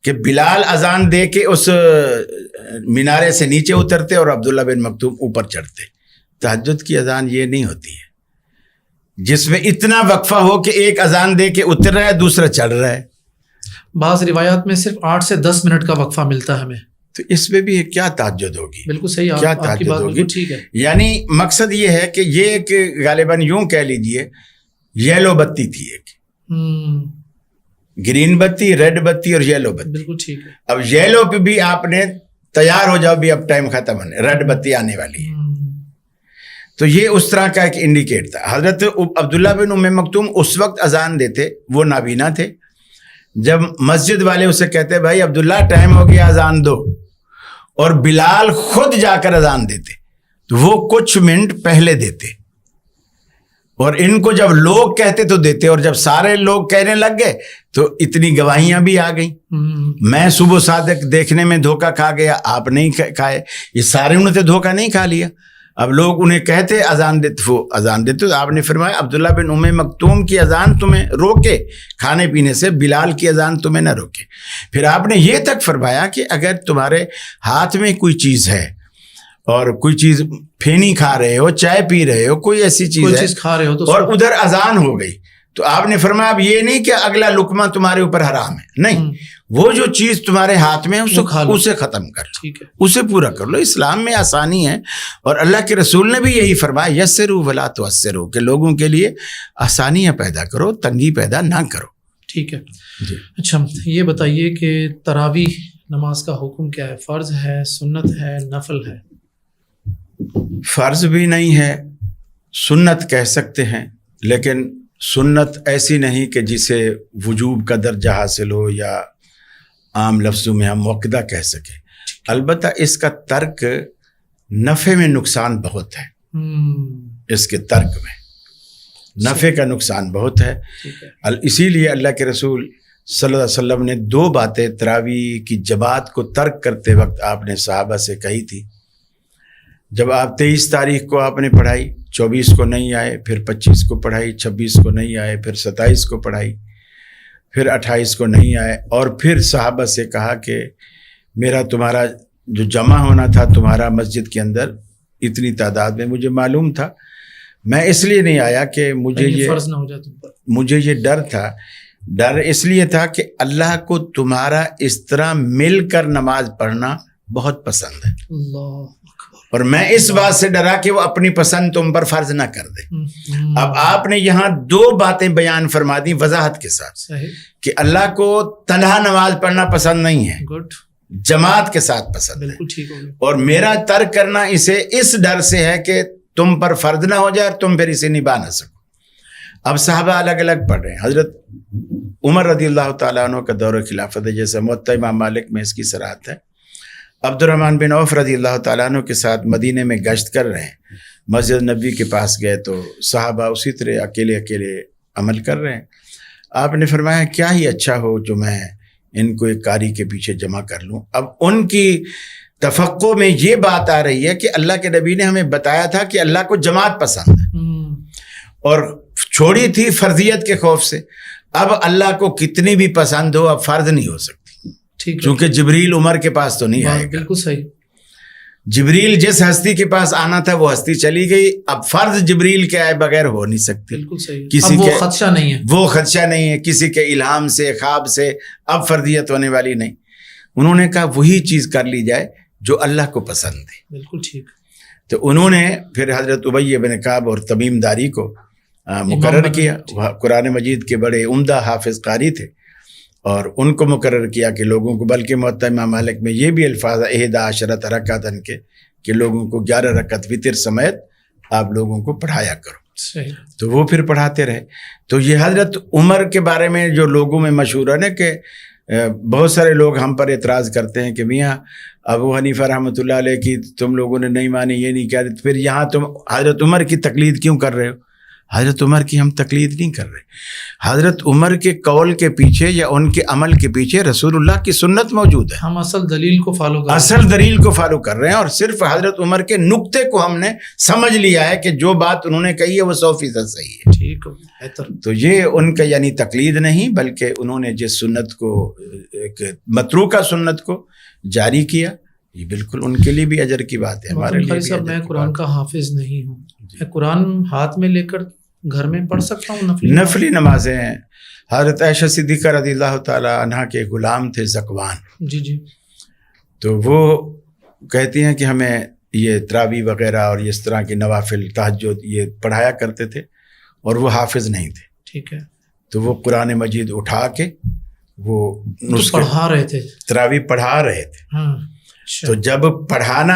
کہ بلال اذان دے کے اس مینارے سے نیچے اترتے اور عبداللہ بن مکتوم اوپر چڑھتے. تہجد کی اذان یہ نہیں ہوتی ہے جس میں اتنا وقفہ ہو کہ ایک اذان دے کے اتر رہا ہے دوسرا چڑھ رہا ہے. بعض روایات میں صرف 8 سے 10 منٹ کا وقفہ ملتا ہے ہمیں. تو اس میں بھی کیا تہجد ہوگی؟ بالکل صحیح. کیا آپ کی بات بالکل ٹھیک ہے. یعنی مقصد یہ ہے کہ یہ ایک غالباً یوں کہہ لیجئے یلو بتی تھی، ایک گرین بتی، ریڈ بتی اور یلو بتی. بالکل ٹھیک ہے. اب یلو پہ بھی آپ نے تیار ہو جاؤ بھی اب ٹائم ختم ہونے، ریڈ بتی آنے والی ہے. تو یہ اس طرح کا ایک انڈیکیٹ تھا. حضرت عبداللہ بن ام مکتوم اس وقت اذان دیتے، وہ نابینا تھے. جب مسجد والے اسے کہتے بھائی عبداللہ ٹائم ہو گیا اذان دو، اور بلال خود جا کر اذان دیتے تو وہ کچھ منٹ پہلے دیتے، اور ان کو جب لوگ کہتے تو دیتے، اور جب سارے لوگ کہنے لگ گئے تو اتنی گواہیاں بھی آ گئیں. میں صبح صادق دیکھنے میں دھوکہ کھا گیا، آپ نہیں کھائے، یہ سارے انہوں نے دھوکہ نہیں کھا لیا. اب لوگ انہیں کہتے اذان دیتے، وہ اذان دیتے. تو آپ نے فرمایا عبداللہ بن ام مکتوم کی اذان تمہیں روکے کھانے پینے سے، بلال کی اذان تمہیں نہ روکے. پھر آپ نے یہ تک فرمایا کہ اگر تمہارے ہاتھ میں کوئی چیز ہے اور کوئی چیز پھینی کھا رہے ہو، چائے پی رہے ہو، کوئی ایسی چیز ہے کھا رہے ہو تو اور ادھر اذان ہو گئی، تو آپ نے فرمایا اب یہ نہیں کہ اگلا لقمہ تمہارے اوپر حرام ہے، نہیں، وہ جو چیز تمہارے ہاتھ میں ہے اسے ختم کر لو. ٹھیک ہے. اسے پورا کر لو. اسلام میں آسانی ہے، اور اللہ کے رسول نے بھی یہی فرمایا یسروا ولا تعسروا، کہ لوگوں کے لیے آسانیاں پیدا کرو، تنگی پیدا نہ کرو. ٹھیک ہے جی. اچھا یہ بتائیے کہ تراویح نماز کا حکم کیا ہے؟ فرض ہے، سنت ہے، نفل ہے؟ فرض بھی نہیں ہے، سنت کہہ سکتے ہیں، لیکن سنت ایسی نہیں کہ جسے وجوب کا درجہ حاصل ہو یا عام لفظوں میں ہم موقدہ کہہ سکیں. البتہ اس کا ترک نفع میں نقصان بہت ہے. اس کے ترک میں نفع کا نقصان بہت ہے. اسی لیے اللہ کے رسول صلی اللہ علیہ وسلم نے 2 باتیں تراویح کی جماعت کو ترک کرتے وقت آپ نے صحابہ سے کہی تھی. جب آپ 23 تاریخ کو آپ نے پڑھائی، 24 کو نہیں آئے، پھر 25 کو پڑھائی، 26 کو نہیں آئے، پھر 27 کو پڑھائی، پھر 28 کو نہیں آئے، اور پھر صحابہ سے کہا کہ میرا تمہارا جو جمع ہونا تھا تمہارا مسجد کے اندر اتنی تعداد میں مجھے معلوم تھا، میں اس لیے نہیں آیا کہ مجھے فرض نہ ہو جائے تم پر، مجھے یہ ڈر تھا، ڈر اس لیے تھا کہ اللہ کو تمہارا اس طرح مل کر نماز پڑھنا بہت پسند ہے، اللہ اور میں اس بات سے ڈرا کہ وہ اپنی پسند تم پر فرض نہ کر دے۔ اب آپ نے یہاں 2 باتیں بیان فرما دی وضاحت کے ساتھ، صحیح، کہ اللہ کو تنہا نماز پڑھنا پسند نہیں ہے، گڈ، جماعت کے ساتھ پسند ہے، بالکل ٹھیک ہو گیا، اور میرا ترک کرنا اسے اس ڈر سے ہے کہ تم پر فرض نہ ہو جائے اور تم پھر اسے نبھا نہ سکو۔ اب صحابہ الگ الگ پڑھ رہے ہیں، حضرت عمر رضی اللہ تعالیٰ عنہ کا دور خلافت ہے، جیسے موطا امام مالک میں اس کی صراحت ہے، عبد الرحمن بن عوف رضی اللہ تعالیٰ عنہ کے ساتھ مدینے میں گشت کر رہے ہیں، مسجد نبوی کے پاس گئے تو صحابہ اسی طرح اکیلے اکیلے عمل کر رہے ہیں۔ آپ نے فرمایا کیا ہی اچھا ہو جو میں ان کو ایک قاری کے پیچھے جمع کر لوں۔ اب ان کی تفقع میں یہ بات آ رہی ہے کہ اللہ کے نبی نے ہمیں بتایا تھا کہ اللہ کو جماعت پسند ہے، اور چھوڑی تھی فرضیت کے خوف سے۔ اب اللہ کو کتنی بھی پسند ہو اب فرض نہیں ہو سکتی، کیونکہ جبریل عمر کے پاس تو نہیں آئے گا، بالکل صحیح، جبریل جس ہستی کے پاس آنا تھا وہ ہستی چلی گئی، اب فرض جبریل کے آئے بغیر ہو نہیں سکتی، بالکل صحیح، کسی اب وہ کے خدشہ نہیں ہے، وہ خدشہ نہیں ہے، کسی کے الہام سے خواب سے اب فرضیت ہونے والی نہیں۔ انہوں نے کہا وہی چیز کر لی جائے جو اللہ کو پسند ہے، بالکل ٹھیک، تو انہوں نے پھر حضرت ابی بن کعب اور تمیم داری کو مقرر کیا، قرآن مجید کے بڑے عمدہ حافظ قاری تھے، اور ان کو مقرر کیا کہ لوگوں کو، بلکہ موطا امام مالک میں یہ بھی الفاظ 11 رکعتن کے کہ لوگوں کو 11 رکعت وتر سمیت آپ لوگوں کو پڑھایا کرو، صحیح، تو وہ پھر پڑھاتے رہے۔ تو یہ حضرت عمر کے بارے میں جو لوگوں میں مشہور ہے نا کہ بہت سارے لوگ ہم پر اعتراض کرتے ہیں کہ میاں ابو حنیفہ رحمۃ اللہ علیہ کی تم لوگوں نے نہیں مانی، یہ نہیں کہہ رہے، پھر یہاں تم حضرت عمر کی تقلید کیوں کر رہے ہو؟ حضرت عمر کی ہم تقلید نہیں کر رہے، حضرت عمر کے قول کے پیچھے یا ان کے عمل کے پیچھے رسول اللہ کی سنت موجود ہے، ہم اصل دلیل کو فالو کر رہے ہیں، اصل دلیل کو فالو کر رہے ہیں، اور صرف حضرت عمر کے نقطے کو ہم نے سمجھ لیا ہے کہ جو بات انہوں نے کہی ہے وہ 100% صحیح ہے، ٹھیک ہو بہتر، تو یہ ان کا یعنی تقلید نہیں، بلکہ انہوں نے جس سنت کو ایک متروکہ سنت کو جاری کیا، یہ بالکل ان کے لیے بھی اجر کی بات ہے، ہمارے لیے بھی۔ میں قرآن کا حافظ نہیں ہوں، میں قرآن ہاتھ میں لے کر گھر میں پڑھ سکتا ہوں نفلی نمازیں ہیں۔ حضرت عائشہ صدیقہ رضی اللہ تعالی عنہا کے غلام تھے ذکوان، جی جی، تو وہ کہتی ہیں کہ ہمیں یہ تراویح وغیرہ اور اس طرح کے نوافل تہجد یہ پڑھایا کرتے تھے، اور وہ حافظ نہیں تھے، ٹھیک ہے، تو وہ قرآن مجید اٹھا کے وہ پڑھا رہے تھے، تراویح پڑھا رہے تھے، ہاں، تو جب پڑھانا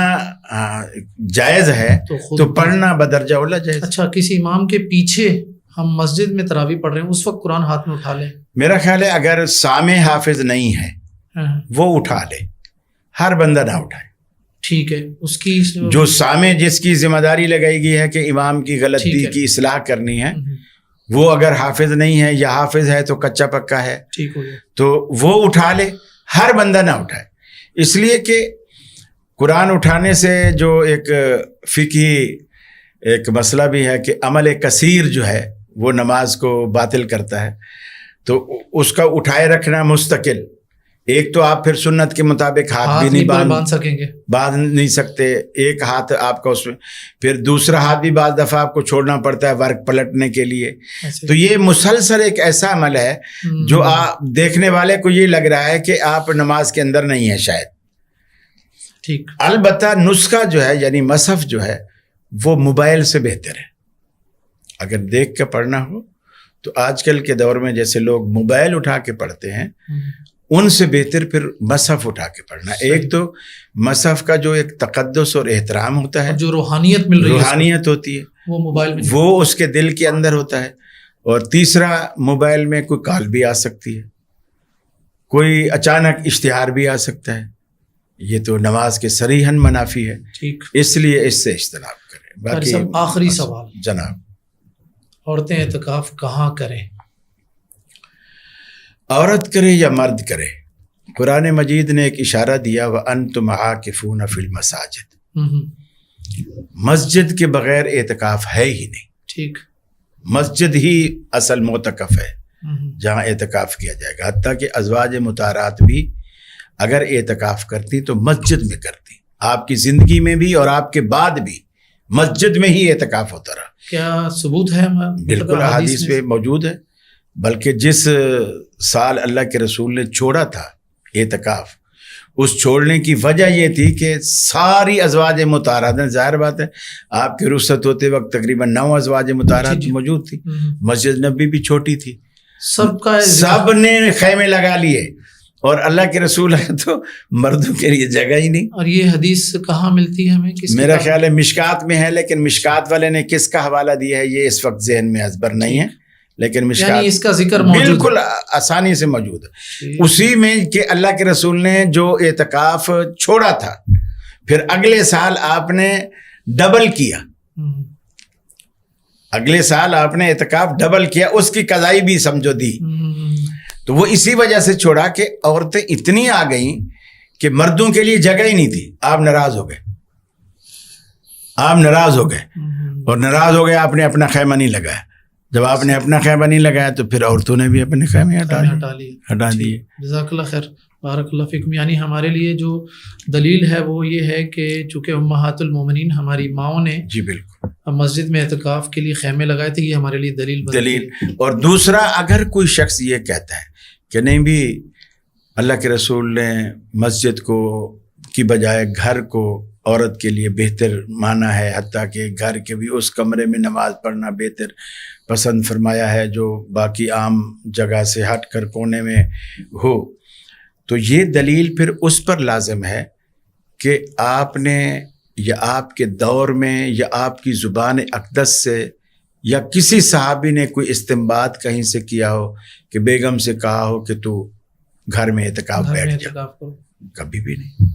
جائز ہے تو پڑھنا بدرجہ اولا جائز۔ اچھا، کسی امام کے پیچھے ہم مسجد میں تراویح پڑھ رہے ہیں، اس وقت قرآن ہاتھ میں اٹھا لیں؟ میرا خیال ہے اگر سامع حافظ نہیں ہے وہ اٹھا لے، ہر بندہ نہ اٹھائے، ٹھیک ہے، اس کی جو سامع جس کی ذمہ داری لگائی گئی ہے کہ امام کی غلطی کی اصلاح کرنی ہے، وہ اگر حافظ نہیں ہے یا حافظ ہے تو کچا پکا ہے، ٹھیک ہو گیا، تو وہ اٹھا لے، ہر بندہ نہ اٹھائے، اس لیے کہ قرآن اٹھانے سے جو ایک فقہی ایک مسئلہ بھی ہے کہ عمل کثیر جو ہے وہ نماز کو باطل کرتا ہے، تو اس کا اٹھائے رکھنا مستقل، ایک تو آپ پھر سنت کے مطابق ہاتھ بھی نہیں باندھ سکیں گے، باندھ نہیں سکتے، ایک ہاتھ آپ کا اس میں، پھر دوسرا ہاتھ بھی بعض دفعہ آپ کو چھوڑنا پڑتا ہے ورق پلٹنے کے لیے، تو یہ مسلسل ایک ایسا عمل ہے جو آپ دیکھنے والے کو یہ لگ رہا ہے کہ آپ نماز کے اندر نہیں ہیں شاید، ٹھیک۔ البتہ نسخہ جو ہے یعنی مصحف جو ہے وہ موبائل سے بہتر ہے، اگر دیکھ کے پڑھنا ہو تو آج کل کے دور میں جیسے لوگ موبائل اٹھا کے پڑھتے ہیں، ان سے بہتر پھر مصحف اٹھا کے پڑھنا۔ ایک تو مصحف کا جو ایک تقدس اور احترام ہوتا ہے، جو روحانیت مل رہی ہے، روحانیت ہوتی ہے، وہ موبائل میں، وہ اس کے دل کے اندر ہوتا ہے، اور تیسرا موبائل میں کوئی کال بھی آ سکتی ہے، کوئی اچانک اشتہار بھی آ سکتا ہے، یہ تو نماز کے صریحاً منافی ہے، ٹھیک، اس لیے اس سے اجتناب کریں۔ باقی آخری سوال جناب، عورتیں اعتکاف کہاں کریں؟ عورت کرے یا مرد کرے، قرآن مجید نے ایک اشارہ دیا، وَأَنْتُمْ عَاكِفُونَ فِي الْمَسَاجِدِ، مسجد کے بغیر اعتکاف ہے ہی نہیں، ٹھیک، مسجد ہی اصل معتکف ہے، جہاں اعتکاف کیا جائے گا. حتیٰ کہ ازواج مطہرات بھی اگر اعتکاف کرتی تو مسجد میں کرتی. آپ کی زندگی میں بھی اور آپ کے بعد بھی مسجد میں ہی اعتکاف ہوتا رہا. کیا ثبوت ہے؟ بالکل احادیث پہ موجود ہے. بلکہ جس سال اللہ کے رسول نے چھوڑا تھا اعتکاف، اس چھوڑنے کی وجہ یہ تھی کہ ساری ازواج مطہرات، ظاہر بات ہے آپ کے رخصت ہوتے وقت تقریباً 9 ازواج مطہرات موجود تھی. مسجد نبی بھی چھوٹی تھی، سب نے خیمے لگا لیے، اور اللہ کے رسول ہے تو مردوں کے لیے جگہ ہی نہیں. اور یہ حدیث کہاں ملتی ہے ہمیں؟ میرا خیال ہے مشکات میں ہے، لیکن مشکات والے نے کس کا حوالہ دیا ہے یہ اس وقت ذہن میں ازبر نہیں ہے، لیکن مشکات یعنی اس کا ذکر موجود بالکل آسانی سے موجود ہے اسی میں کہ اللہ کے رسول نے جو اعتکاف چھوڑا تھا پھر اگلے سال آپ نے ڈبل کیا. اگلے سال آپ نے اعتکاف ڈبل کیا، اس کی قضائی بھی سمجھو دی. تو وہ اسی وجہ سے چھوڑا کہ عورتیں اتنی آ گئیں کہ مردوں کے لیے جگہ ہی نہیں تھی. آپ ناراض ہو گئے، اور ناراض ہو گئے، آپ نے اپنا خیمہ نہیں لگایا. جب آپ نے اپنا خیمہ نہیں لگایا تو پھر عورتوں نے بھی اپنے خیمے ہٹا دیے. جزاک اللہ خیر، بارک اللہ فیکم. یعنی ہمارے لیے جو دلیل ہے وہ یہ ہے کہ چونکہ امہات المومنین ہماری ماؤں نے جی بالکل مسجد میں اعتکاف کے لیے خیمے لگائے تھے، یہ ہمارے لیے دلیل. اور دوسرا، اگر کوئی شخص یہ کہتا ہے کہ نہیں بھی اللہ کے رسول نے مسجد کو کی بجائے گھر کو عورت کے لیے بہتر مانا ہے، حتیٰ کہ گھر کے بھی اس کمرے میں نماز پڑھنا بہتر پسند فرمایا ہے جو باقی عام جگہ سے ہٹ کر کونے میں ہو، تو یہ دلیل پھر اس پر لازم ہے کہ آپ نے یا آپ کے دور میں یا آپ کی زبان اقدس سے یا کسی صحابی نے کوئی استنباط کہیں سے کیا ہو کہ بیگم سے کہا ہو کہ تو گھر میں اعتکاف بیٹھ جا. کبھی بھی نہیں.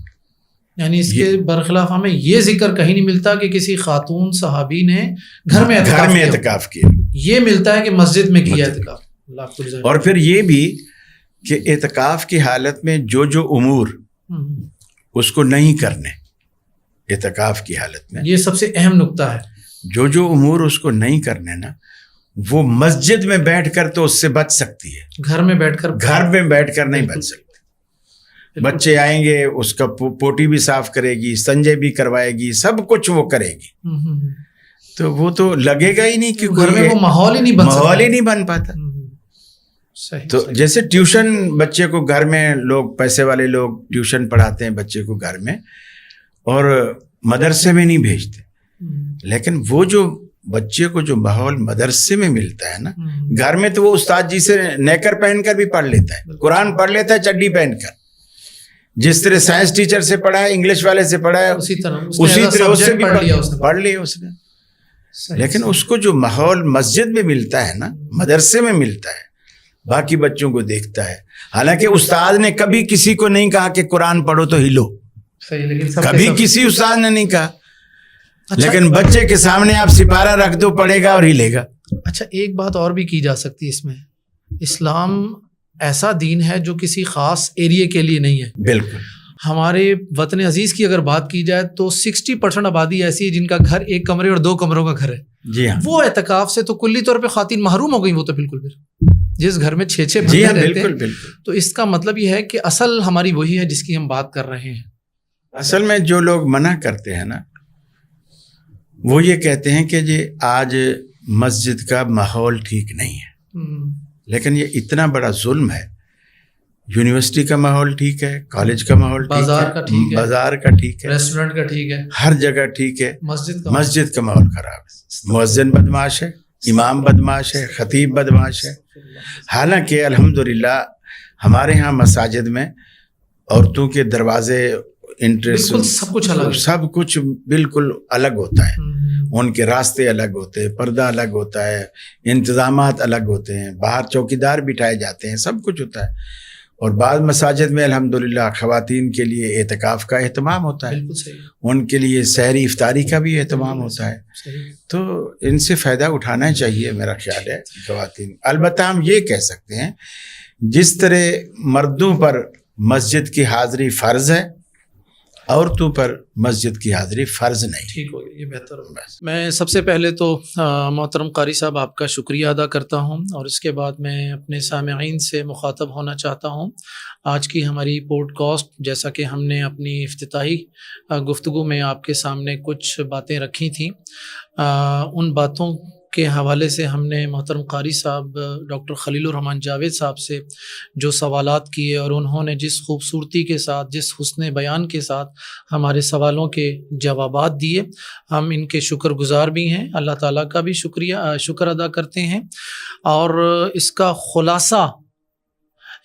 یعنی اس کے برخلاف ہمیں یہ ذکر کہیں نہیں ملتا کہ کسی خاتون صحابی نے گھر میں اعتکاف کیا. یہ ملتا ہے کہ مسجد میں کیا اعتکاف. اور پھر یہ بھی کہ اعتکاف کی حالت میں جو امور اس کو نہیں کرنے، اعتکاف کی حالت میں یہ سب سے اہم نقطہ ہے، جو امور اس کو نہیں کرنے نا، وہ مسجد میں بیٹھ کر تو اس سے بچ سکتی ہے، گھر میں بیٹھ کر نہیں بچ سکتی. بچے آئیں گے، اس کا پوٹی بھی صاف کرے گی، سنجے بھی کروائے گی، سب کچھ وہ کرے گی، تو وہ تو لگے گا ہی نہیں کہ گھر میں وہ ماحول ہی نہیں بن پاتا. تو جیسے ٹیوشن بچے کو گھر میں لوگ، پیسے والے لوگ ٹیوشن پڑھاتے ہیں بچے کو گھر میں اور مدرسے میں نہیں بھیجتے، لیکن وہ جو بچے کو جو ماحول مدرسے میں ملتا ہے نا، گھر میں تو وہ استاد جی سے نیکر پہن کر بھی پڑھ لیتا ہے، قرآن پڑھ لیتا ہے چڈی پہن کر. جس طرح سائنس ٹیچر سے پڑھا ہے، انگلش والے سے پڑھا ہے، اسی طرح اس سے بھی پڑھ لیا اس نے. لیکن اس کو جو ماحول مسجد میں ملتا ہے نا، مدرسے میں ملتا ہے، باقی بچوں کو دیکھتا ہے. حالانکہ استاد نے کبھی کسی کو نہیں کہا کہ قرآن پڑھو تو ہلو، کبھی کسی استاد نے نہیں کہا. لیکن بچے کے سامنے آپ سپارہ رکھ دو، پڑھے گا اور ہلے گا. اچھا، ایک بات اور بھی کی جا سکتی ہے اس میں، اسلام ایسا دین ہے جو کسی خاص ایریے کے لیے نہیں ہے. بالکل. ہمارے وطن عزیز کی اگر بات کی جائے تو 60% آبادی ایسی ہے جن کا گھر 1 کمرے اور 2 کمروں کا گھر ہے. جی ہاں. وہ اعتکاف سے تو کلی طور پہ خواتین محروم ہو گئی. وہ تو بالکل پھر جس گھر میں 6 بندے رہتے ہیں، تو اس کا مطلب یہ ہے کہ اصل ہماری وہی ہے جس کی ہم بات کر رہے ہیں. اصل میں جو لوگ منع کرتے ہیں نا، وہ یہ کہتے ہیں کہ جی آج مسجد کا ماحول ٹھیک نہیں ہے. لیکن یہ اتنا بڑا ظلم ہے. یونیورسٹی کا ماحول ٹھیک ہے، کالج کا ماحول ٹھیک ہے، بازار کا ٹھیک ہے، ریسٹورنٹ کا ٹھیک ہے، ہر جگہ ٹھیک ہے، مسجد کا ماحول خراب ہے. مؤذن بدمعاش ہے، امام بدمعاش ہے، خطیب بدمعاش ہے. حالانکہ الحمدللہ ہمارے ہاں مساجد میں عورتوں کے دروازے، انٹرسٹ، سب کچھ بالکل الگ ہوتا ہے. ان کے راستے الگ ہوتے ہیں، پردہ الگ ہوتا ہے، انتظامات الگ ہوتے ہیں، باہر چوکیدار بٹھائے جاتے ہیں، سب کچھ ہوتا ہے. اور بعض مساجد میں الحمدللہ خواتین کے لیے اعتکاف کا اہتمام ہوتا ہے، ان کے لیے سحری افطاری کا بھی اہتمام ہوتا ہے. تو ان سے فائدہ اٹھانا چاہیے میرا خیال ہے خواتین. البتہ ہم یہ کہہ سکتے ہیں جس طرح مردوں پر مسجد کی حاضری فرض ہے، عورتوں پر مسجد کی حاضری فرض نہیں. ٹھیک ہو گیا، یہ بہتر ہوگا. میں سب سے پہلے تو محترم قاری صاحب آپ کا شکریہ ادا کرتا ہوں، اور اس کے بعد میں اپنے سامعین سے مخاطب ہونا چاہتا ہوں. آج کی ہماری پوڈ کاسٹ، جیسا کہ ہم نے اپنی افتتاحی گفتگو میں آپ کے سامنے کچھ باتیں رکھی تھیں، ان باتوں کے حوالے سے ہم نے محترم قاری صاحب ڈاکٹر خلیل الرحمان جاوید صاحب سے جو سوالات کیے، اور انہوں نے جس خوبصورتی کے ساتھ، جس حسن بیان کے ساتھ ہمارے سوالوں کے جوابات دیے، ہم ان کے شکر گزار بھی ہیں. اللہ تعالیٰ کا بھی شکر ادا کرتے ہیں. اور اس کا خلاصہ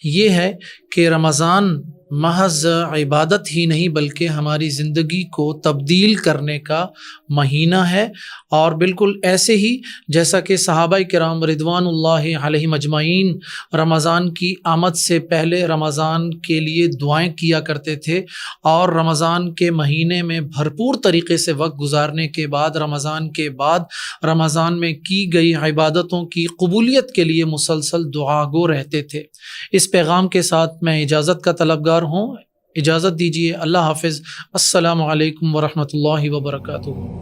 یہ ہے کہ رمضان محض عبادت ہی نہیں بلکہ ہماری زندگی کو تبدیل کرنے کا مہینہ ہے. اور بالکل ایسے ہی جیسا کہ صحابہ کرام رضوان اللہ علیہم اجمعین رمضان کی آمد سے پہلے رمضان کے لیے دعائیں کیا کرتے تھے، اور رمضان کے مہینے میں بھرپور طریقے سے وقت گزارنے کے بعد رمضان کے بعد رمضان میں کی گئی عبادتوں کی قبولیت کے لیے مسلسل دعا گو رہتے تھے. اس پیغام کے ساتھ میں اجازت کا طلبگار ہوں. اجازت دیجیے. اللہ حافظ. السلام علیکم ورحمۃ اللہ وبرکاتہ.